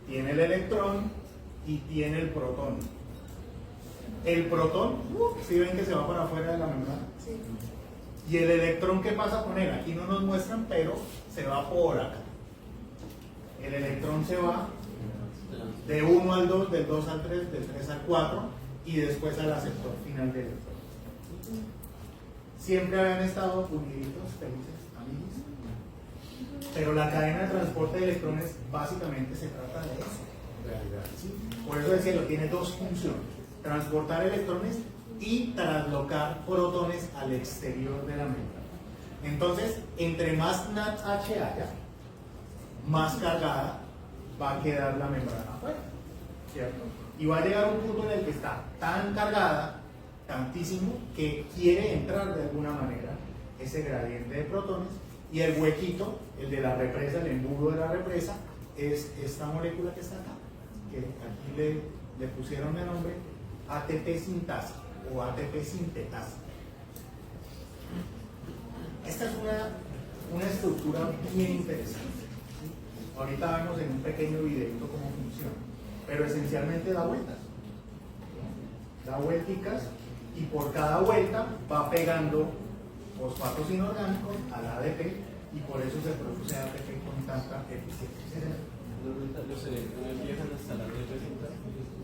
tiene el electrón y tiene el protón. El protón, ¿sí ven que se va para afuera de la membrana? Sí. Y el electrón, ¿qué pasa con él? Aquí no nos muestran, pero se va por acá. El electrón se va de 1 al 2, del 2 al 3, del 3 al 4 y después al aceptor final del electrón. Siempre habían estado uniditos, felices, amigos. Pero la cadena de transporte de electrones básicamente se trata de eso, en realidad. ¿Sí? Por eso decía, lo tiene dos funciones: transportar electrones y traslocar protones al exterior de la membrana. Entonces, entre más NADH haya, más cargada va a quedar la membrana afuera, ¿cierto? Y va a llegar un punto en el que está tan cargada, tantísimo, que quiere entrar de alguna manera ese gradiente de protones, y el huequito, el de la represa, el embudo de la represa, es esta molécula que está acá, que aquí le pusieron de nombre ATP sintasa o ATP sintetasa. Esta es una estructura bien interesante, ¿sí? Ahorita vemos en un pequeño videito cómo funciona, pero esencialmente da vueltas, ¿no? Da vuelticas, y por cada vuelta va pegando fosfatos inorgánicos al ADP, y por eso se produce ATP con tanta eficiencia. ¿Los electrones viajan hasta la ATP sintasa?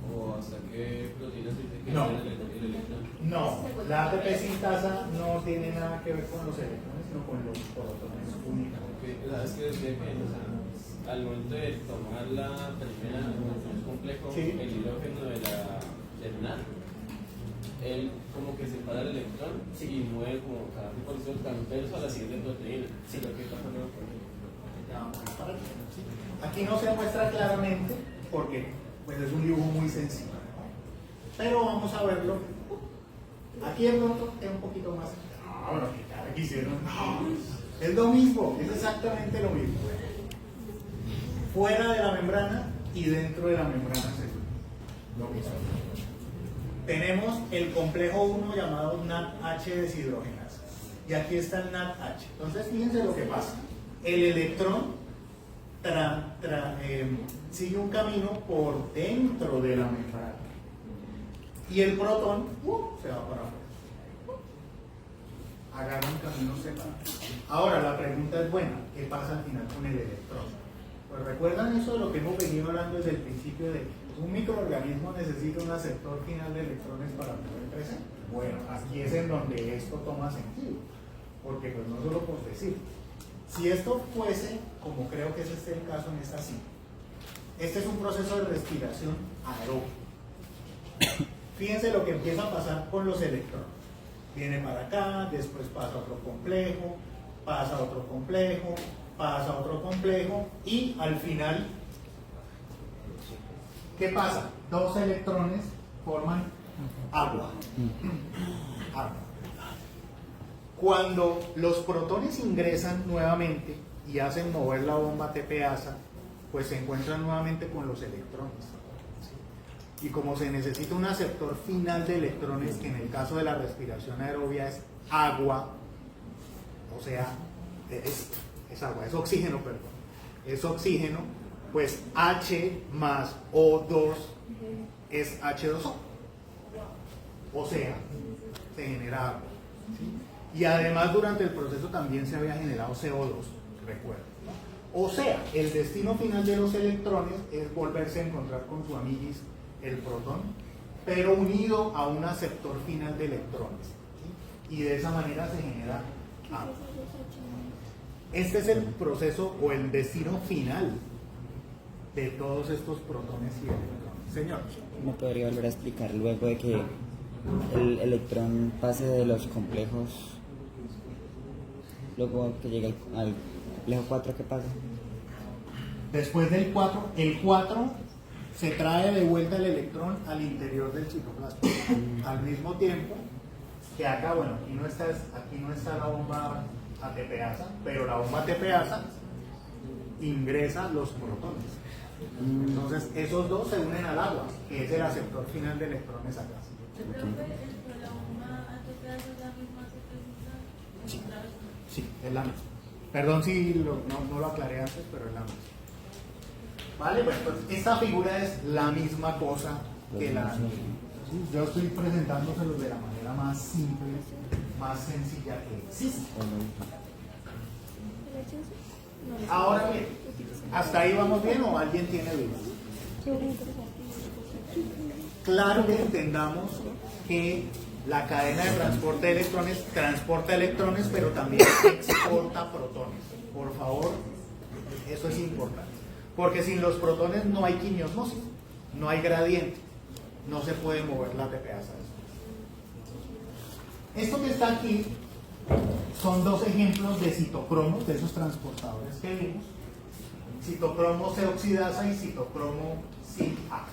¿O hasta qué proteína se dice que No. el electrón? No, la ATP sintasa no tiene nada que ver con los electrones, sino con los protones únicos. Porque, ¿sabes que decía que, o sea, al momento de tomar la primera, el complejo, Sí. el hidrógeno del NAD, él como que separa el electrón y mueve como cada tipo de transverso a la siguiente proteína? Sí. Lo que pasa luego con él. Aquí no se muestra claramente porque pues es un dibujo muy sencillo, ¿no? Pero vamos a verlo Aquí de pronto es un poquito más. No, lo que cada quisieron. No, es lo mismo, es exactamente lo mismo. Fuera de la membrana y dentro de la membrana celular. Lo mismo. Tenemos el complejo 1 llamado NADH deshidrogenasa. Y aquí está el NADH. Entonces, fíjense lo que pasa. El electrón sigue un camino por dentro de la membrana. Y el protón se va para afuera. Agarra un camino separado. Ahora, la pregunta es buena. ¿Qué pasa al final con el electrón? Pues recuerdan eso de lo que hemos venido hablando desde el principio de un microorganismo necesita un aceptor final de electrones para poder crecer. Bueno, aquí es en donde esto toma sentido, porque pues no solo por decir, si esto fuese, como creo que ese es el caso en esta cita, este es un proceso de respiración aeróbico. Fíjense lo que empieza a pasar con los electrones. Viene para acá, después pasa a otro complejo, pasa a otro complejo, pasa a otro complejo y al final, ¿qué pasa? Dos electrones forman agua. Agua. Cuando los protones ingresan nuevamente y hacen mover la bomba TPasa, pues se encuentran nuevamente con los electrones. Y como se necesita un aceptor final de electrones, que en el caso de la respiración aerobia es agua, o sea, es agua, es oxígeno, perdón, es oxígeno, pues H más O2 es H2O, o sea, se genera agua, ¿sí? Y además durante el proceso también se había generado CO2, recuerden. O sea, el destino final de los electrones es volverse a encontrar con su amiguis, el protón, pero unido a un aceptor final de electrones, ¿sí? Y de esa manera se genera agua. Este es el proceso o el destino final de todos estos protones y electrones. Señor. ¿Me podría volver a explicar luego de que el electrón pase de los complejos, luego que llegue al complejo 4, qué pasa? Después del 4, el 4 se trae de vuelta el electrón al interior del citoplasma. Al mismo tiempo que acá, bueno, aquí no está la bomba ATPasa, pero la bomba ATPasa ingresa los protones. Entonces, esos dos se unen al agua, que es el aceptor final de electrones acá. Sí, es la misma. Perdón si no lo aclaré antes, pero es la misma. Vale, pues esta figura es la misma cosa que la anterior. Yo estoy presentándoselos de la manera más simple, más sencilla que existe. Ahora bien, ¿hasta ahí vamos bien o alguien tiene dudas? Claro que entendamos que la cadena de transporte de electrones transporta electrones, pero también exporta protones. Por favor, eso es importante. Porque sin los protones no hay quimiosmosis, no hay gradiente, no se puede mover la TPasa. Esto que está aquí son dos ejemplos de citocromos, de esos transportadores que vimos. Citocromo C oxidasa y citocromo CA.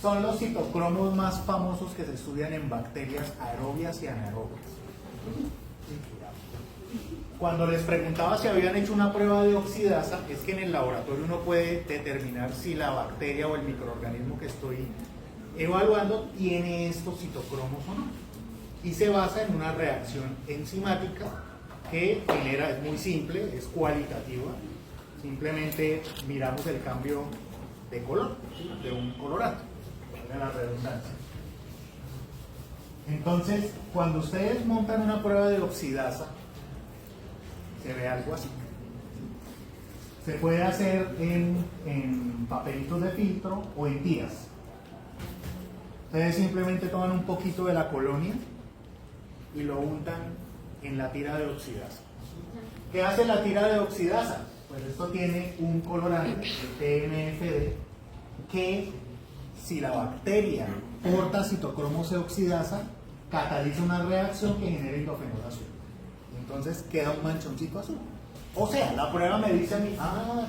Son los citocromos más famosos que se estudian en bacterias aerobias y anaerobias. Cuando les preguntaba si habían hecho una prueba de oxidasa, es que en el laboratorio uno puede determinar si la bacteria o el microorganismo que estoy evaluando tiene estos citocromos o no. Y se basa en una reacción enzimática que genera, es muy simple, es cualitativa. Simplemente miramos el cambio de color, ¿sí? De un colorante, de la redundancia. Entonces, cuando ustedes montan una prueba de oxidasa, se ve algo así. Se puede hacer en papelitos de filtro o en tiras. Ustedes simplemente toman un poquito de la colonia y lo untan en la tira de oxidasa. ¿Qué hace la tira de oxidasa? Pues esto tiene un colorante, el TNFD, que si la bacteria porta citocromo C oxidasa, cataliza una reacción que genera indofenol azul. Entonces queda un manchoncito azul. O sea, la prueba me dice a mí,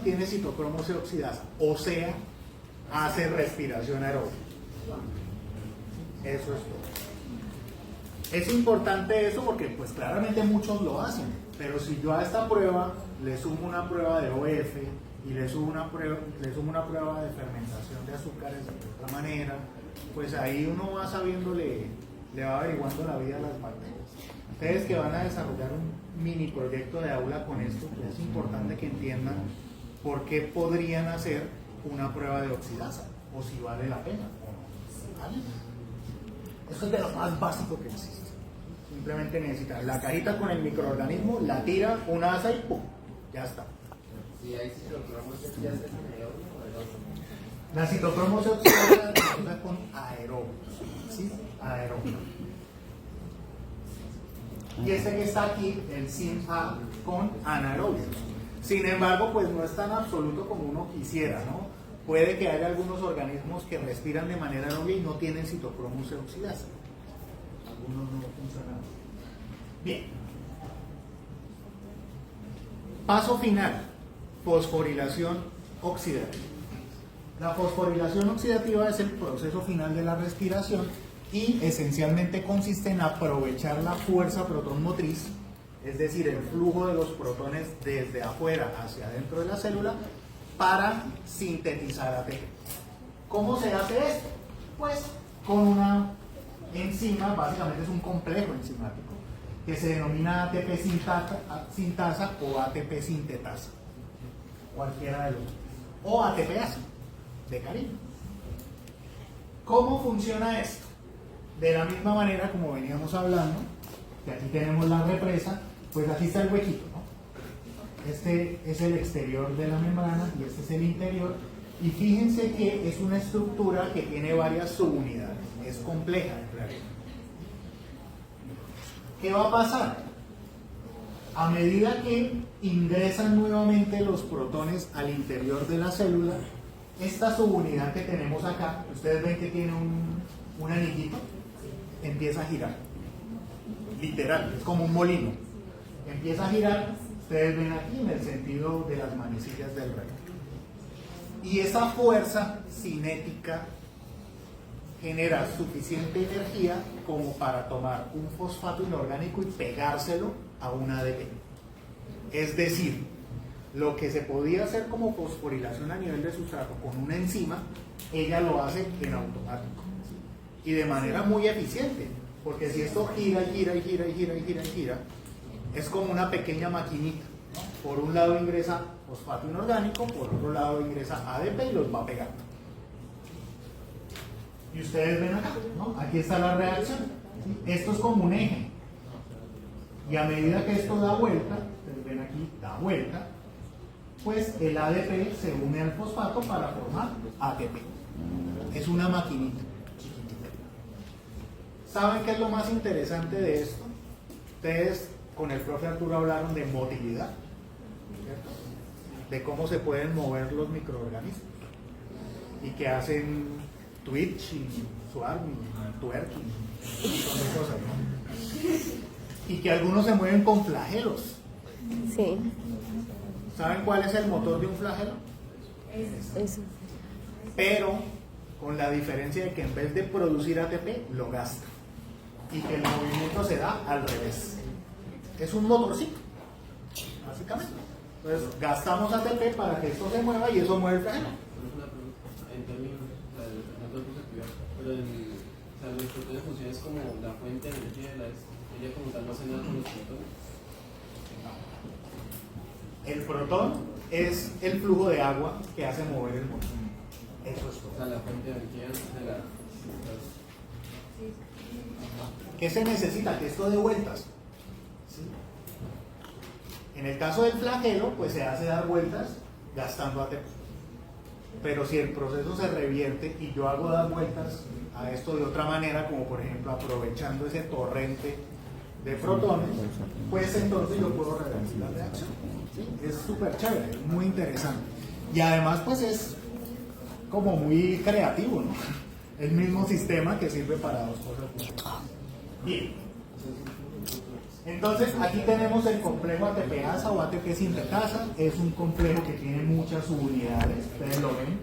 tiene citocromo C oxidasa. O sea, hace respiración aeróbica. Eso es todo. Es importante eso porque pues claramente muchos lo hacen, pero si yo a esta prueba le sumo una prueba de OF y le sumo una prueba de fermentación de azúcares de otra manera, pues ahí uno va sabiendo, le va averiguando la vida a las bacterias. Ustedes que van a desarrollar un mini proyecto de aula con esto, pues es importante que entiendan por qué podrían hacer una prueba de oxidasa, o si vale la pena o no. ¿Vale? Eso es de lo más básico que existe. Simplemente necesitan la cajita con el microorganismo, la tira, una asa y ¡pum! Ya está. Si hay citocromo, ¿ya se aeróbico o aeróbico? La citocromo se oxida con aeróbicos. ¿Sí? Aeróbicos. Y este que está aquí, el SIM-A, con anaeróbicos. Sin embargo, pues no es tan absoluto como uno quisiera, ¿no? Puede que haya algunos organismos que respiran de manera aeróbica y no tienen citocromo se oxidasa. Algunos no funcionan. Bien. Paso final, fosforilación oxidativa. La fosforilación oxidativa es el proceso final de la respiración y esencialmente consiste en aprovechar la fuerza protón motriz, es decir, el flujo de los protones desde afuera hacia adentro de la célula para sintetizar ATP. ¿Cómo se hace esto? Pues con una enzima, básicamente es un complejo enzimático, que se denomina ATP sintasa o ATP sintetasa, cualquiera de los dos, o ATPasa, de cariño. ¿Cómo funciona esto? De la misma manera como veníamos hablando, que aquí tenemos la represa, pues aquí está el huequito, ¿no? Este es el exterior de la membrana y este es el interior, y fíjense que es una estructura que tiene varias subunidades, es compleja en realidad. ¿Qué va a pasar? A medida que ingresan nuevamente los protones al interior de la célula, esta subunidad que tenemos acá, ustedes ven que tiene un anillito, empieza a girar. Literal, es como un molino. Empieza a girar, ustedes ven aquí en el sentido de las manecillas del recto. Y esa fuerza cinética genera suficiente energía como para tomar un fosfato inorgánico y pegárselo a un ADP. Es decir, lo que se podía hacer como fosforilación a nivel de sustrato con una enzima, ella lo hace en automático y de manera muy eficiente, porque si esto gira y gira y gira y gira y gira y gira, es como una pequeña maquinita, ¿no? Por un lado ingresa fosfato inorgánico, por otro lado ingresa ADP y los va pegando. Y ustedes ven acá, ¿no? Aquí está la reacción. ¿Sí? Esto es como un eje. Y a medida que esto da vuelta, ustedes ven aquí, da vuelta, pues el ADP se une al fosfato para formar ATP. Es una maquinita chiquitita. ¿Saben qué es lo más interesante de esto? Ustedes con el profe Arturo hablaron de motilidad, ¿cierto? De cómo se pueden mover los microorganismos y que hacen twitch y swarm y twerking y un montón de cosas, ¿no? Y que algunos se mueven con flagelos. Sí, ¿Saben cuál es el motor de un flagelo? eso. Pero con la diferencia de que en vez de producir ATP, lo gasta. Y que el movimiento se da al revés. Es un motorcito, básicamente. Entonces gastamos ATP para que esto se mueva y eso mueve el flagelo. En términos, no te puse cuidado, pero los protones funcionan como la fuente de energía de ella como tal no hace nada con los protones. El protón es el flujo de agua que hace mover el motor. Eso es O todo. sea, la fuente de energía de la... ¿Qué se necesita? Que esto dé vueltas. ¿Sí? En el caso del flagelo, pues se hace dar vueltas gastando ATP. Pero si el proceso se revierte y yo hago dar vueltas a esto de otra manera, como por ejemplo aprovechando ese torrente de protones, pues entonces yo puedo revertir la reacción. ¿Sí? Es súper chévere, es muy interesante. Y además pues es como muy creativo, ¿no? El mismo sistema que sirve para dos cosas diferentes. Bien. Entonces aquí tenemos el complejo ATPasa o ATP sintetasa. Es un complejo que tiene muchas subunidades, ustedes lo ven.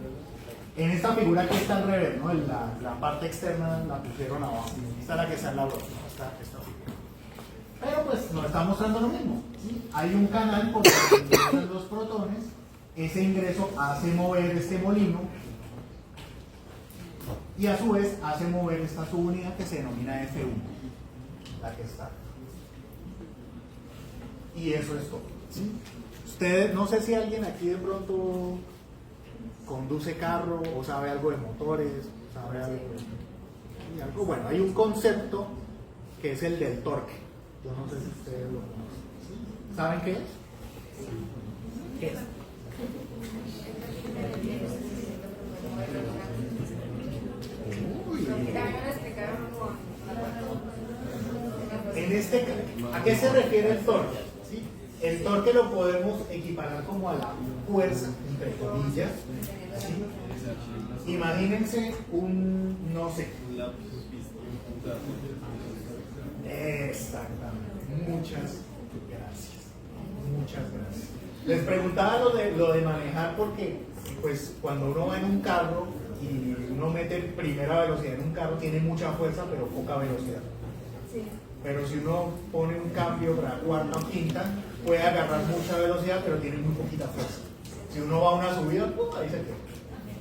En esta figura aquí está al revés, ¿no? La parte externa la pusieron abajo. Esta es la que está en la web, ¿no? esta figura. Pero pues nos está mostrando lo mismo, ¿sí? Hay un canal por donde ingresan los protones, ese ingreso hace mover este molino y a su vez hace mover esta subunidad que se denomina F1, la que está. Y eso es todo, ¿sí? Ustedes, no sé si alguien aquí de pronto conduce carro o sabe algo de motores, sabe algo de algo. Bueno, hay un concepto que es el del torque. Yo no sé si ustedes lo conocen. ¿Sí? ¿Saben qué es? ¿Qué es? ¿A qué se refiere el torque? ¿Sí? El torque lo podemos equiparar como a la fuerza, entre comillas. ¿Sí? Imagínense un, no sé. Exactamente. Muchas gracias. Muchas gracias. Les preguntaba lo de manejar porque, pues, cuando uno va en un carro y uno mete primera velocidad en un carro, tiene mucha fuerza pero poca velocidad. Sí. Pero si uno pone un cambio para cuarta o quinta, puede agarrar mucha velocidad pero tiene muy poquita fuerza. Si uno va a una subida, pues ahí se queda.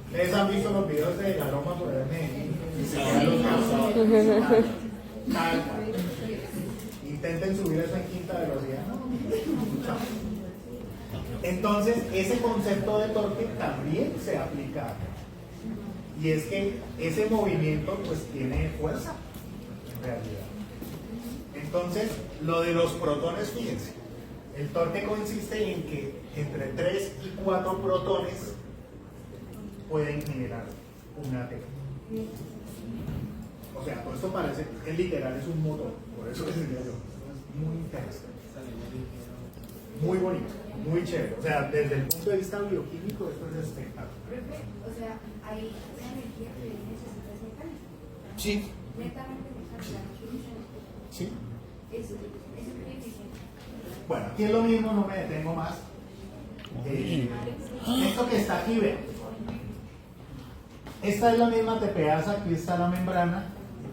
¿Ustedes han visto los videos de la Loma por Medellín? Y se quedan los carros. Tal cual. Intenten subir eso en quinta velocidad. No. Entonces, ese concepto de torque también se aplica acá. Y es que ese movimiento pues tiene fuerza, en realidad. Entonces, lo de los protones, fíjense, el torque consiste en que entre 3 y 4 protones pueden generar una T. O sea, por eso parece que literal es un motor, por eso les diría yo. Es muy interesante. Muy bonito, muy chévere. O sea, desde el punto de vista bioquímico, esto es espectacular. O sea, hay una energía que necesita ese mecánico. Sí. Netamente mecánica. Sí. Es muy eficiente. Bueno, aquí es lo mismo, no me detengo más. Esto que está aquí, vean. Esta es la misma TPasa, aquí está la membrana,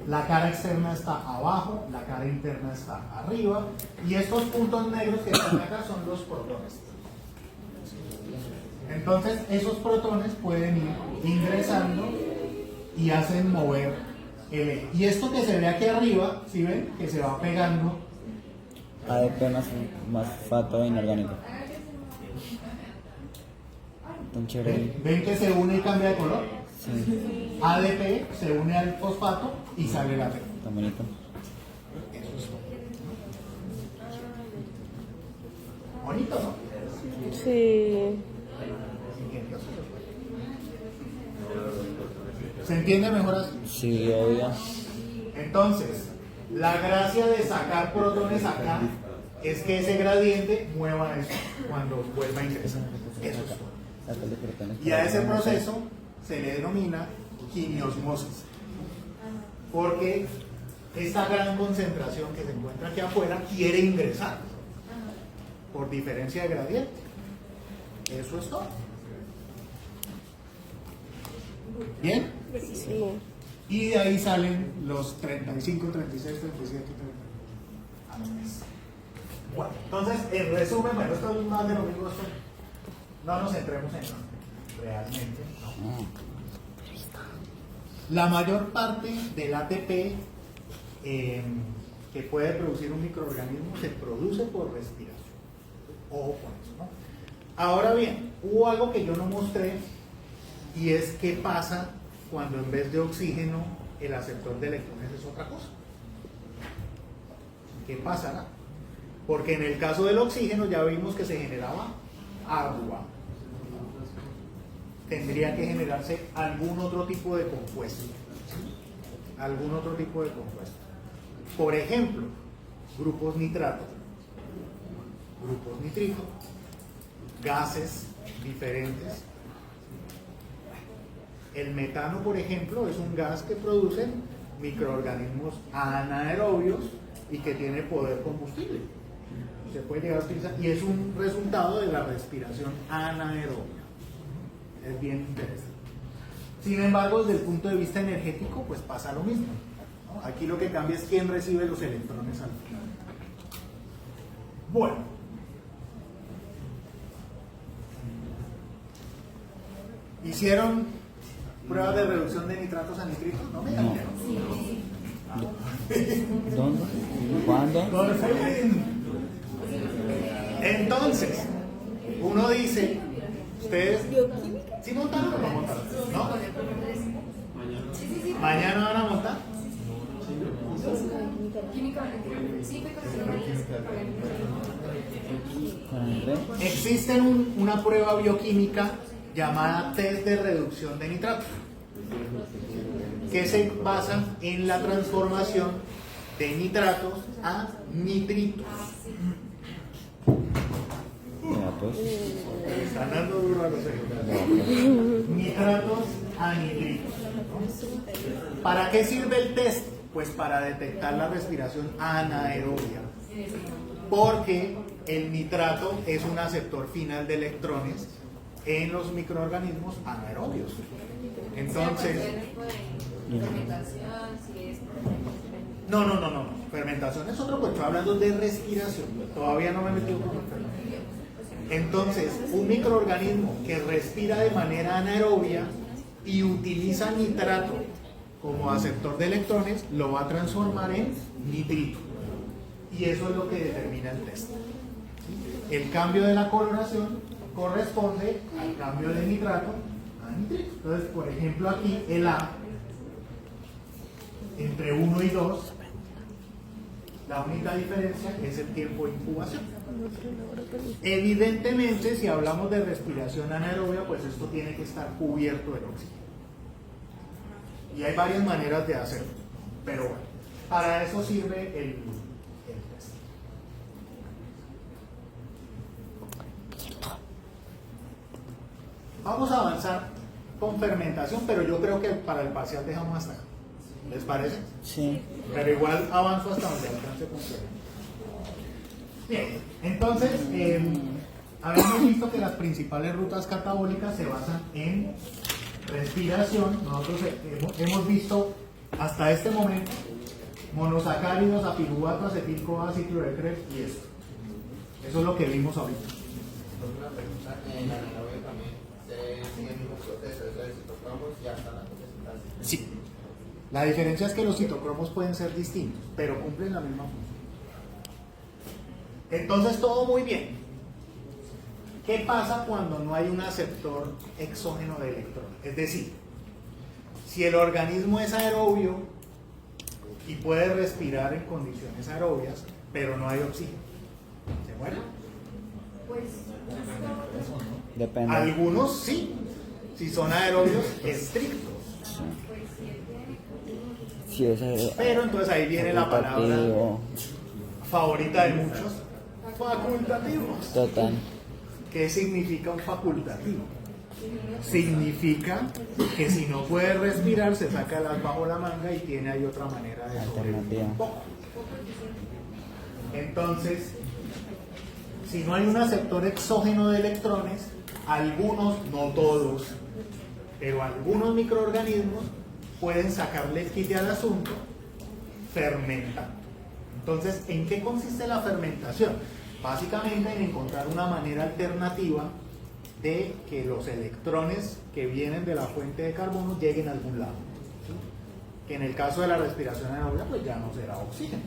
la cara externa está abajo, la cara interna está arriba, y estos puntos negros que están acá son los protones. Entonces, esos protones pueden ir ingresando y hacen mover el eje. Y esto que se ve aquí arriba, ¿sí ven? Que se va pegando. ADP más fato inorgánico. Tan chévere. ¿Ven que se une y cambia de color? Sí. ADP se une al fosfato y sale la T. Tan bonito. Bonito, ¿no? Sí. ¿Se entiende mejor así? Sí, obvio. Entonces, la gracia de sacar protones acá es que ese gradiente mueva eso cuando vuelva a ingresar. Eso es todo. Y a ese proceso se le denomina quimiosmosis, porque esta gran concentración que se encuentra aquí afuera quiere ingresar por diferencia de gradiente. Eso es todo. ¿Bien? Sí. Y de ahí salen los 35, 36, 37, 30. Bueno, entonces, en resumen, bueno, esto es más de lo mismo. Esto no nos centremos en realmente. No. La mayor parte del ATP que puede producir un microorganismo se produce por respiración. Ojo con eso, ¿no? Ahora bien, hubo algo que yo no mostré y es qué pasa cuando en vez de oxígeno el aceptor de electrones es otra cosa. ¿Qué pasará? Porque en el caso del oxígeno ya vimos que se generaba agua. Tendría que generarse algún otro tipo de compuesto. Algún otro tipo de compuesto. Por ejemplo, grupos nitrato, grupos nitrito, gases diferentes. El metano, por ejemplo, es un gas que producen microorganismos anaerobios y que tiene poder combustible. Se puede llegar a utilizar y es un resultado de la respiración anaerobia. Es bien interesante. Sin embargo, desde el punto de vista energético, pues pasa lo mismo, ¿no? Aquí lo que cambia es quién recibe los electrones al final. Bueno. ¿Hicieron pruebas de reducción de nitratos a nitritos? No me digan que no. ¿Dónde? ¿Cuándo? Entonces, uno dice, ustedes, ¿sí montaron o no montaron? ¿No? ¿Mañana van a montar? ¿Con Andrés? Existe una prueba bioquímica llamada test de reducción de nitratos, que se basa en la transformación de nitratos a nitritos. Ya, pues. Están dando duro a los ejemplos. Nitratos a nitritos, ¿no? ¿Para qué sirve el test? Pues para detectar la respiración anaerobia, porque el nitrato es un aceptor final de electrones en los microorganismos anaerobios. Entonces, no, fermentación es otro, pues estoy hablando de respiración, todavía no me he metido con fermentación. Entonces, un microorganismo que respira de manera anaerobia y utiliza nitrato como aceptor de electrones, lo va a transformar en nitrito. Y eso es lo que determina el test. El cambio de la coloración corresponde al cambio de nitrato a nitrito. Entonces, por ejemplo, aquí el A, entre 1 y 2, la única diferencia es el tiempo de incubación. Evidentemente, si hablamos de respiración anaerobia, pues esto tiene que estar cubierto de oxígeno. Y hay varias maneras de hacerlo, pero bueno, para eso sirve el test. Vamos a avanzar con fermentación, pero yo creo que para el parcial dejamos hasta acá. ¿Les parece? Sí. Pero igual avanzo hasta donde alcance con fermentación. Bien, entonces, habíamos visto que las principales rutas catabólicas se basan en respiración. Nosotros hemos visto hasta este momento monosacáridos, apiruvato, acetil-CoA, ciclohexanol y esto. Eso es lo que vimos ahorita. Entonces, una pregunta, en la anaerobia también se sigue el mismo proceso, eso de citocromos y hasta la fotosíntesis. Sí. La diferencia es que los citocromos pueden ser distintos, pero cumplen la misma función. Entonces, todo muy bien. ¿Qué pasa cuando no hay un aceptor exógeno de electrones? Es decir, si el organismo es aerobio y puede respirar en condiciones aerobias, pero no hay oxígeno, ¿se muere? Depende. Algunos sí, si son aerobios estrictos. Si es Pero entonces ahí viene la palabra facultativo. favorita de muchos, facultativos. Total. ¿Qué significa un facultativo? Significa que si no puede respirar se saca el as bajo la manga y tiene ahí otra manera de sobrevivir un poco. Entonces, si no hay un aceptor exógeno de electrones, algunos, no todos, pero algunos microorganismos pueden sacarle el quite al asunto fermentando. Entonces, ¿en qué consiste la fermentación? Básicamente en encontrar una manera alternativa de que los electrones que vienen de la fuente de carbono lleguen a algún lado, ¿sí? Que en el caso de la respiración anaerobia pues ya no será oxígeno.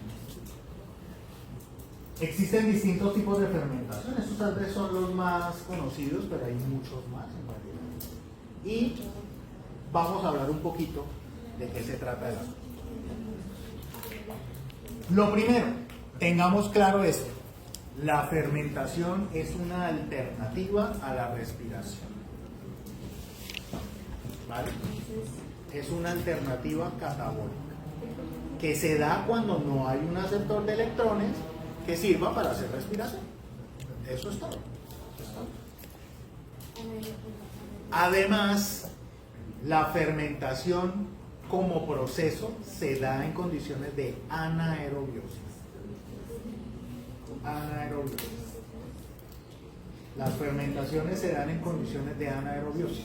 Existen distintos tipos de fermentación, estos tal vez son los más conocidos, pero hay muchos más en realidad. Y vamos a hablar un poquito de qué se trata el asunto. Lo primero, tengamos claro esto. La fermentación es una alternativa a la respiración. ¿Vale? Es una alternativa catabólica que se da cuando no hay un aceptor de electrones que sirva para hacer respiración. Eso es todo. Además, la fermentación como proceso se da en condiciones de anaerobiosis. Las fermentaciones se dan en condiciones de anaerobiosis.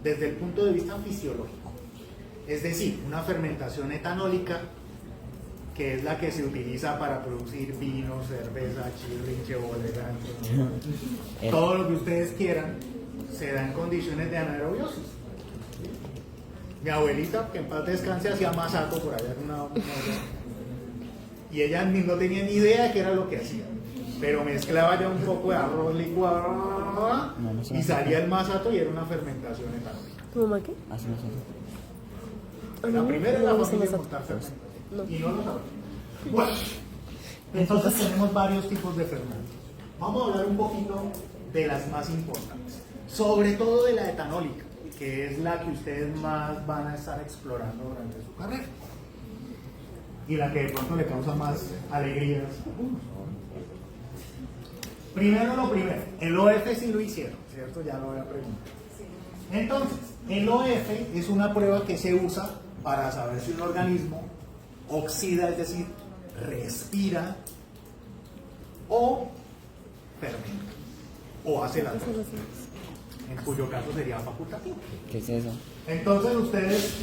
desde el punto de vista fisiológico. Es decir, una fermentación etanólica, que es la que se utiliza para producir vino, cerveza, chirrinche, bodega, todo lo que ustedes quieran, se da en condiciones de anaerobiosis. Mi abuelita, que en paz descanse, hacía masato por allá en una y ella no tenía ni idea de qué era lo que hacía, pero mezclaba ya un poco de arroz licuado y salía el masato y era una fermentación etanólica. ¿Tu mamá qué? Hace unos años. La primera es la No, no sé familia masato. Montar fermentación. No. Y no lo saben. Bueno, entonces tenemos varios tipos de fermentos. Vamos a hablar un poquito de las más importantes, sobre todo de la etanólica, que es la que ustedes más van a estar explorando durante su carrera y la que de pronto le causa más alegrías a algunos. Primero lo primero, el OF sí lo hicieron, ¿cierto? Ya lo voy a preguntar. Entonces, el OF es una prueba que se usa para saber si un organismo oxida, es decir, respira o fermenta o hace las dos, en cuyo caso sería facultativo. ¿Qué es eso? Entonces ustedes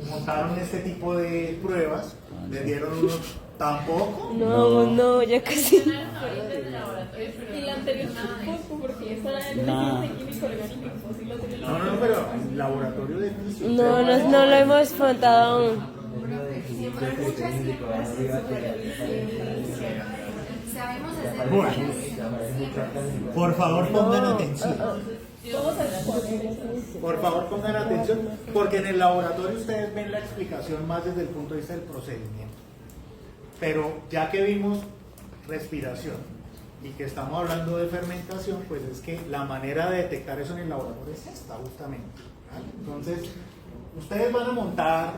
montaron este tipo de pruebas, les dieron unos tampoco. No, ya casi. Y la anterior tampoco, porque esa era el Nah. de químico orgánico fósil. No, pero en laboratorio de física. No lo hemos montado aún. Sabemos hacer Bueno, por favor pongan atención. Por favor pongan atención, porque en el laboratorio ustedes ven la explicación más desde el punto de vista del procedimiento. Pero ya que vimos respiración y que estamos hablando de fermentación, pues es que la manera de detectar eso en el laboratorio es esta justamente, ¿vale? Entonces, ustedes van a montar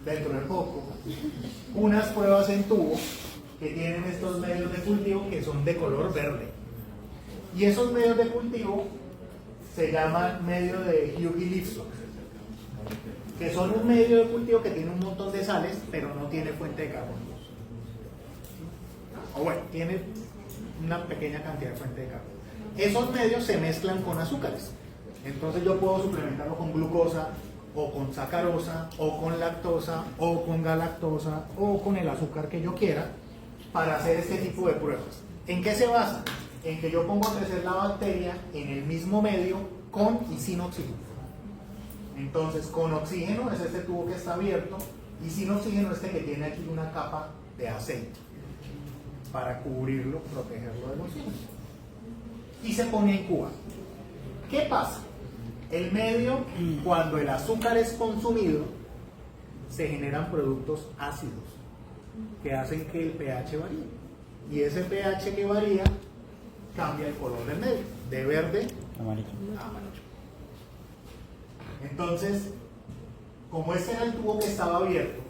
dentro de poco unas pruebas en tubo que tienen estos medios de cultivo que son de color verde. Y esos medios de cultivo se llaman medio de Hughes-Lifson, que son un medio de cultivo que tiene un montón de sales, pero no tiene fuente de carbono. O bueno, tiene una pequeña cantidad de fuente de carbono. Esos medios se mezclan con azúcares. Entonces yo puedo suplementarlo con glucosa, o con sacarosa, o con lactosa, o con galactosa, o con el azúcar que yo quiera, para hacer este tipo de pruebas. ¿En qué se basa? En que yo pongo a crecer la bacteria en el mismo medio con y sin oxígeno. Entonces, con oxígeno es este tubo que está abierto y sin oxígeno este que tiene aquí una capa de aceite para cubrirlo, protegerlo del oxígeno. Y se pone en cuba. ¿Qué pasa? El medio, cuando el azúcar es consumido, se generan productos ácidos que hacen que el pH varíe. Y ese pH que varía cambia el color del medio, de verde Amarillo. a amarillo. Entonces, como este era el tubo que estaba abierto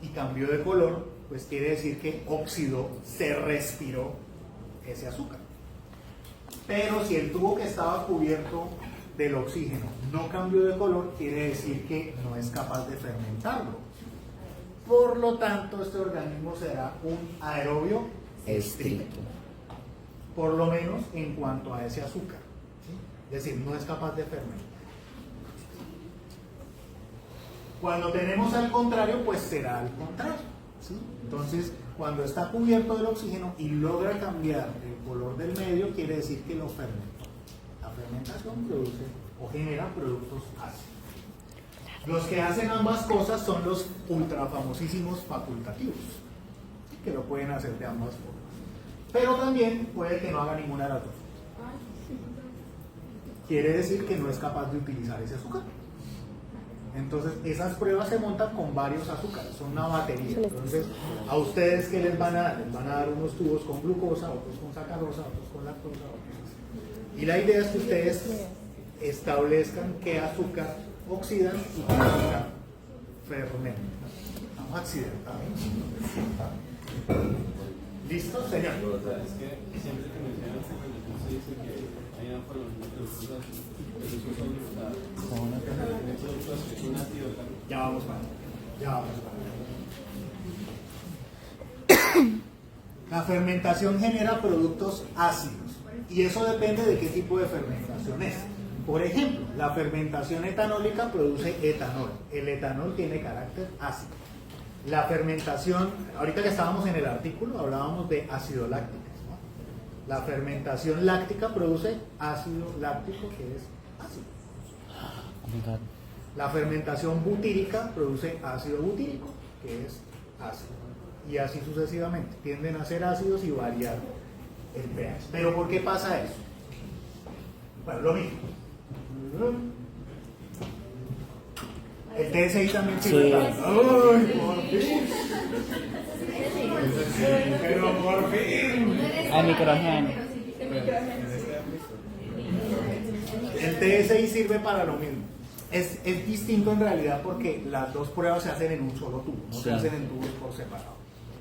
y cambió de color, pues quiere decir que oxidó, se respiró ese azúcar. Pero si el tubo que estaba cubierto del oxígeno no cambió de color, quiere decir que no es capaz de fermentarlo. Por lo tanto, este organismo será un aerobio estricto, por lo menos en cuanto a ese azúcar, ¿sí? Es decir, no es capaz de fermentar. Cuando tenemos al contrario, pues será al contrario, ¿sí? Entonces, cuando está cubierto del oxígeno y logra cambiar el color del medio, quiere decir que lo fermentó. La fermentación produce o genera productos ácidos. Los que hacen ambas cosas son los ultra famosísimos facultativos, ¿sí? Que lo pueden hacer de ambas formas. Pero también puede que no haga ninguna de las dos. Quiere decir que no es capaz de utilizar ese azúcar. Entonces, esas pruebas se montan con varios azúcares, son una batería. Entonces, a ustedes, ¿qué les van a dar? Les van a dar unos tubos con glucosa, otros con sacarosa, otros con lactosa, otros. Y la idea es que ustedes establezcan qué azúcar oxidan y qué azúcar fermentan. Vamos a accidentar. ¿Listo, señor? O sea, es que siempre que mencionan fermentación se dice que hay una forma de productos ácidos, pero eso son productos que son ácidos. Ya vamos para allá. Ya vamos para allá. La fermentación genera productos ácidos y eso depende de qué tipo de fermentación es. Por ejemplo, la fermentación etanólica produce etanol. El etanol tiene carácter ácido. La fermentación, ahorita que estábamos en el artículo, hablábamos de ácido láctico, ¿no? La fermentación láctica produce ácido láctico, que es ácido. Oh my God. La fermentación butírica produce ácido butírico, que es ácido. Y así sucesivamente. Tienden a ser ácidos y variar el pH. ¿Pero por qué pasa eso? Bueno, lo mismo. El TSI también sirve Sí. para... ¡Ay, por fin! ¡Pero por fin! Ah, micrógeno. El TSI sirve para lo mismo. Es distinto en realidad porque las dos pruebas se hacen en un solo tubo, no se Sí. hacen en tubos por separado.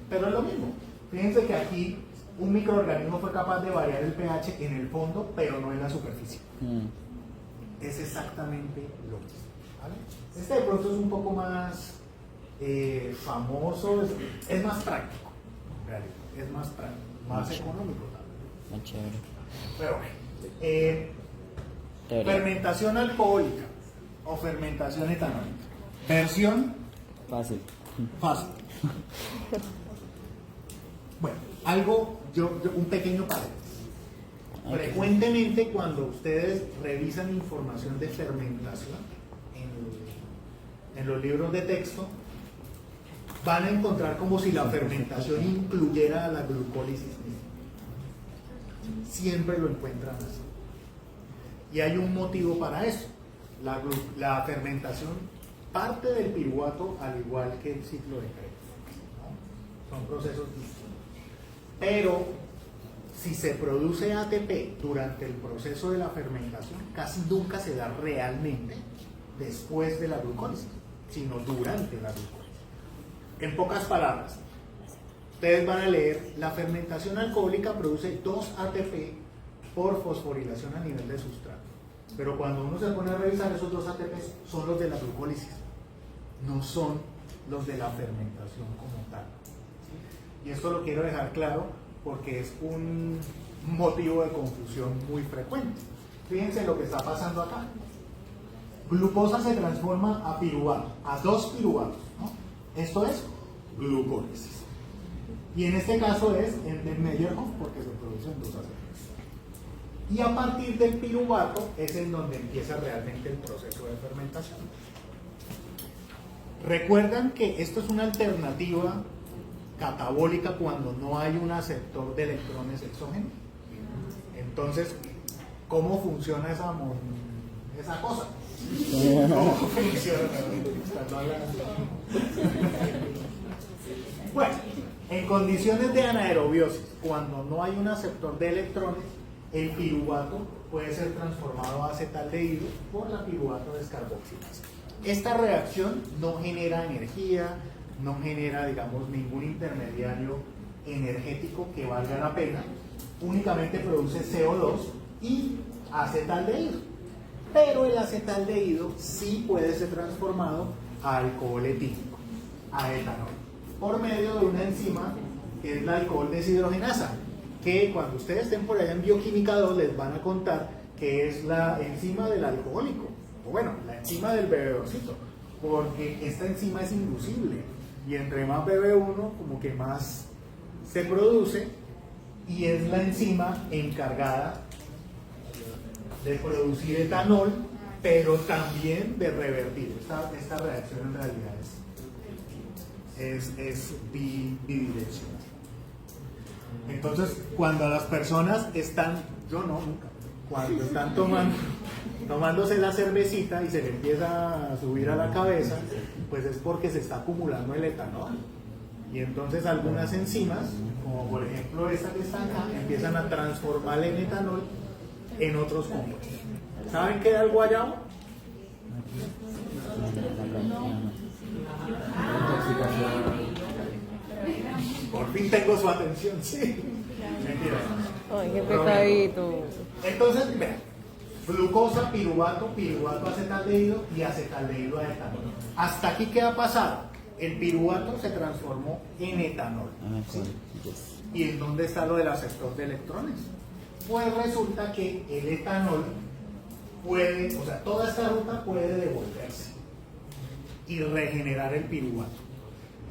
Pero es lo mismo. Fíjense que aquí un microorganismo fue capaz de variar el pH en el fondo, pero no en la superficie. Es exactamente lo mismo. ¿Vale? Este de pronto es un poco más famoso, es más práctico, en realidad. Es más práctico, más económico también. Muy chévere. Pero bueno, Teoría. fermentación alcohólica o fermentación etanólica. Versión Fácil. fácil. Bueno, un pequeño paréntesis. Ok. Frecuentemente cuando ustedes revisan información de fermentación en los libros de texto, van a encontrar como si la fermentación incluyera la glucólisis misma. Siempre lo encuentran así. Y hay un motivo para eso. La fermentación parte del piruvato al igual que el ciclo de Krebs, ¿no? Son procesos distintos. Pero si se produce ATP durante el proceso de la fermentación, casi nunca se da realmente después de la glucólisis, sino durante la glucólisis. En pocas palabras, ustedes van a leer, la fermentación alcohólica produce 2 ATP por fosforilación a nivel de sustrato. Pero cuando uno se pone a revisar, esos 2 ATP son los de la glucólisis, no son los de la fermentación como tal. ¿Sí? Y esto lo quiero dejar claro porque es un motivo de confusión muy frecuente. Fíjense lo que está pasando acá. Glucosa se transforma a piruvato, a 2 piruvatos, ¿no? Esto es glucólisis. Y en este caso es en Meyerhof porque se producen 2 ATP. Y a partir del piruvato es en donde empieza realmente el proceso de fermentación. Recuerdan que esto es una alternativa catabólica cuando no hay un aceptor de electrones exógenos. Entonces, ¿cómo funciona esa cosa? ¿Cómo funciona? Bueno, en condiciones de anaerobiosis, cuando no hay un aceptor de electrones, el piruvato puede ser transformado a acetaldehído por la piruvato descarboxilasa. Esta reacción no genera energía, no genera, digamos, ningún intermediario energético que valga la pena, únicamente produce CO2 y acetaldehído. Pero el acetaldehído sí puede ser transformado a alcohol etílico, a etanol, por medio de una enzima que es la alcohol deshidrogenasa, que cuando ustedes estén por allá en Bioquímica 2 les van a contar que es la enzima del alcohólico, o bueno, la enzima del bebedorcito, porque esta enzima es inducible y entre más bebe uno, como que más se produce, y es la enzima encargada de producir etanol, pero también de revertir. Esta reacción en realidad es bidireccional. Entonces, cuando las personas están, yo no, nunca, cuando están tomándose la cervecita y se le empieza a subir a la cabeza, pues es porque se está acumulando el etanol. Y entonces algunas enzimas, como por ejemplo esta que está acá, empiezan a transformar el etanol en otros compuestos. ¿Saben qué da el guayabo? Por fin tengo su atención, sí. Mentira. Ay, qué pecadito. Entonces, vean, glucosa, piruvato, piruvato acetaldehído y acetaldehído a etanol. Hasta aquí, ¿qué ha pasado? El piruvato se transformó en etanol. ¿Sí? ¿Y en dónde está lo del aceptor de electrones? Pues resulta que el etanol puede, o sea, toda esta ruta puede devolverse y regenerar el piruvato.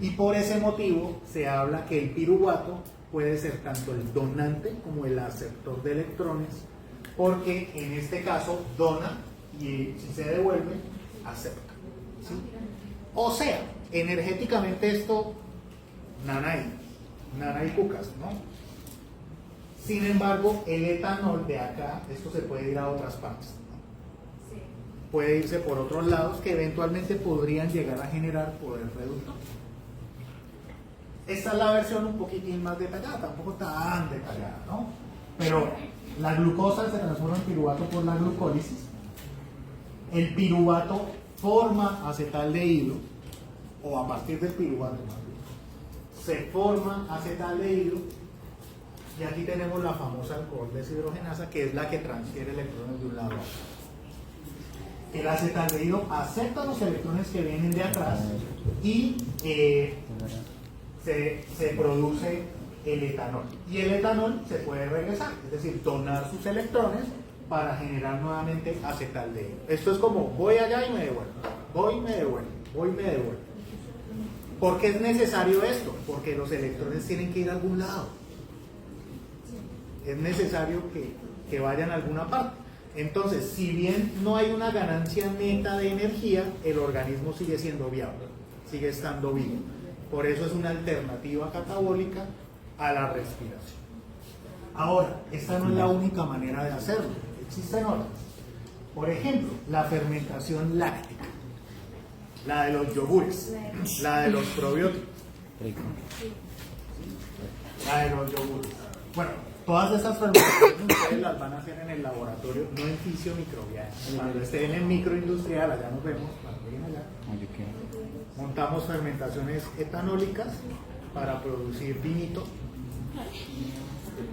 Y por ese motivo se habla que el piruvato puede ser tanto el donante como el aceptor de electrones, porque en este caso dona y si se devuelve, acepta. ¿Sí? O sea, energéticamente esto, nana y cucas, ¿no? Sin embargo, el etanol de acá, esto se puede ir a otras partes, ¿no? Puede irse por otros lados que eventualmente podrían llegar a generar poder reductor. Esta es la versión un poquitín más detallada, tampoco tan detallada, ¿no? Pero la glucosa se transforma en piruvato por la glucólisis. El piruvato forma acetaldehído, o a partir del piruvato más bien, se forma acetaldehído, y aquí tenemos la famosa alcohol deshidrogenasa, que es la que transfiere electrones de un lado a otro. El acetaldehído acepta los electrones que vienen de atrás y se produce el etanol. Y el etanol se puede regresar, es decir, donar sus electrones para generar nuevamente acetaldehído. Esto es como voy allá y me devuelvo, voy y me devuelvo, voy y me devuelvo. ¿Por qué es necesario esto? Porque los electrones tienen que ir a algún lado. Es necesario que vayan a alguna parte. Entonces, si bien no hay una ganancia neta de energía, el organismo sigue siendo viable, sigue estando vivo. Por eso es una alternativa catabólica a la respiración. Ahora, esta no es la única manera de hacerlo, existen otras. Por ejemplo, la fermentación láctica, la de los yogures, la de los probióticos, la de los yogures. Bueno, todas esas fermentaciones ustedes las van a hacer en el laboratorio, no en fisiomicrobiana. Cuando estén en microindustrial, allá nos vemos, cuando lleguen allá. Montamos fermentaciones etanólicas para producir vinito,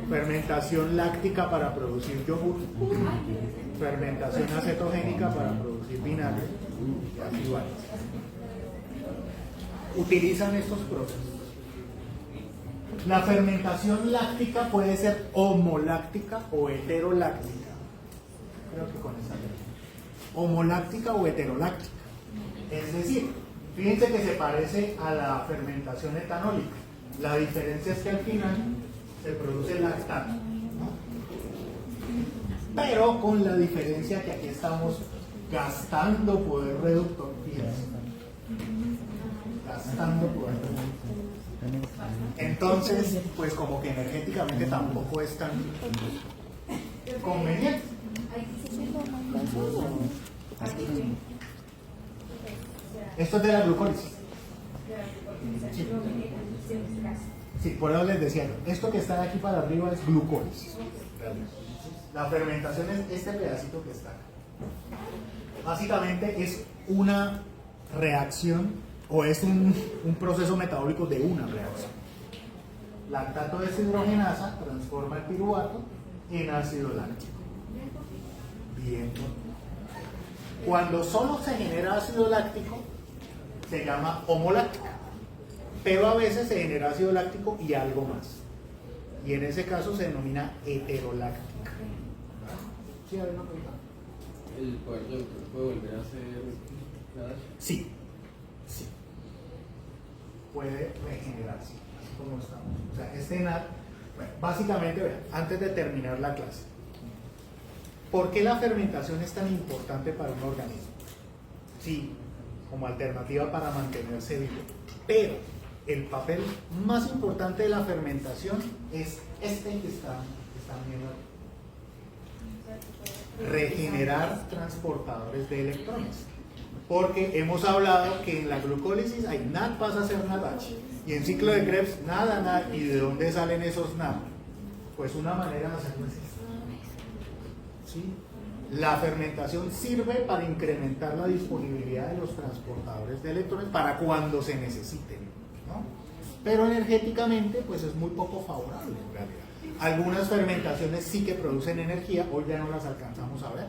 fermentación láctica para producir yogur, fermentación acetogénica para producir vinagre, y así va. Utilizan estos procesos. La fermentación láctica puede ser homoláctica o heteroláctica. Creo que con esa homoláctica o heteroláctica. Es decir, fíjense que se parece a la fermentación etanólica. La diferencia es que al final se produce lactato, ¿no? Pero con la diferencia que aquí estamos gastando poder reductor, fíjense. Gastando poder reductor. Entonces, pues como que energéticamente tampoco es tan conveniente. Esto es de la glucólisis. Sí. Sí, por eso les decía, esto que está de aquí para arriba es glucólisis. La fermentación es este pedacito que está acá. Básicamente es una reacción o es un proceso metabólico de una reacción. Lactato deshidrogenasa transforma el piruvato en ácido láctico. Bien. Cuando solo se genera ácido láctico, se llama homoláctica. Pero a veces se genera ácido láctico y algo más. Y en ese caso se denomina heteroláctica. ¿Sí hay una pregunta? ¿El poder reductor puede volver a ser nada? Sí. Sí. Puede regenerarse, así como estamos. O sea, este NAD, bueno, básicamente, vean, antes de terminar la clase, ¿por qué la fermentación es tan importante para un organismo? Sí, como alternativa para mantenerse vivo. Pero el papel más importante de la fermentación es este que están viendo aquí. Regenerar transportadores de electrones. Porque hemos hablado que en la glucólisis hay NAD pasa a ser NADH. Y en ciclo de Krebs, nada, NAD. ¿Y de dónde salen esos NAD? Pues una manera de hacerlo es esta. ¿Sí? La fermentación sirve para incrementar la disponibilidad de los transportadores de electrones para cuando se necesiten, ¿no? Pero energéticamente pues es muy poco favorable en realidad. Algunas fermentaciones sí que producen energía, hoy ya no las alcanzamos a ver,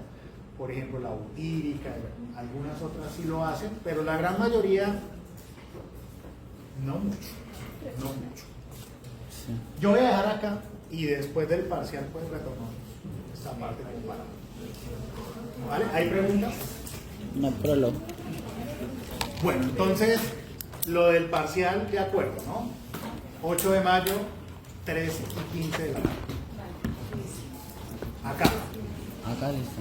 por ejemplo la butírica, algunas otras sí lo hacen, pero la gran mayoría no mucho, no mucho. Yo voy a dejar acá y después del parcial pues retomamos esta parte comparada. ¿Vale? ¿Hay preguntas? No, prólogo. Bueno, entonces, lo del parcial, de acuerdo, ¿no? 8 de mayo, 13 y 15 de mayo. Acá. Acá listo.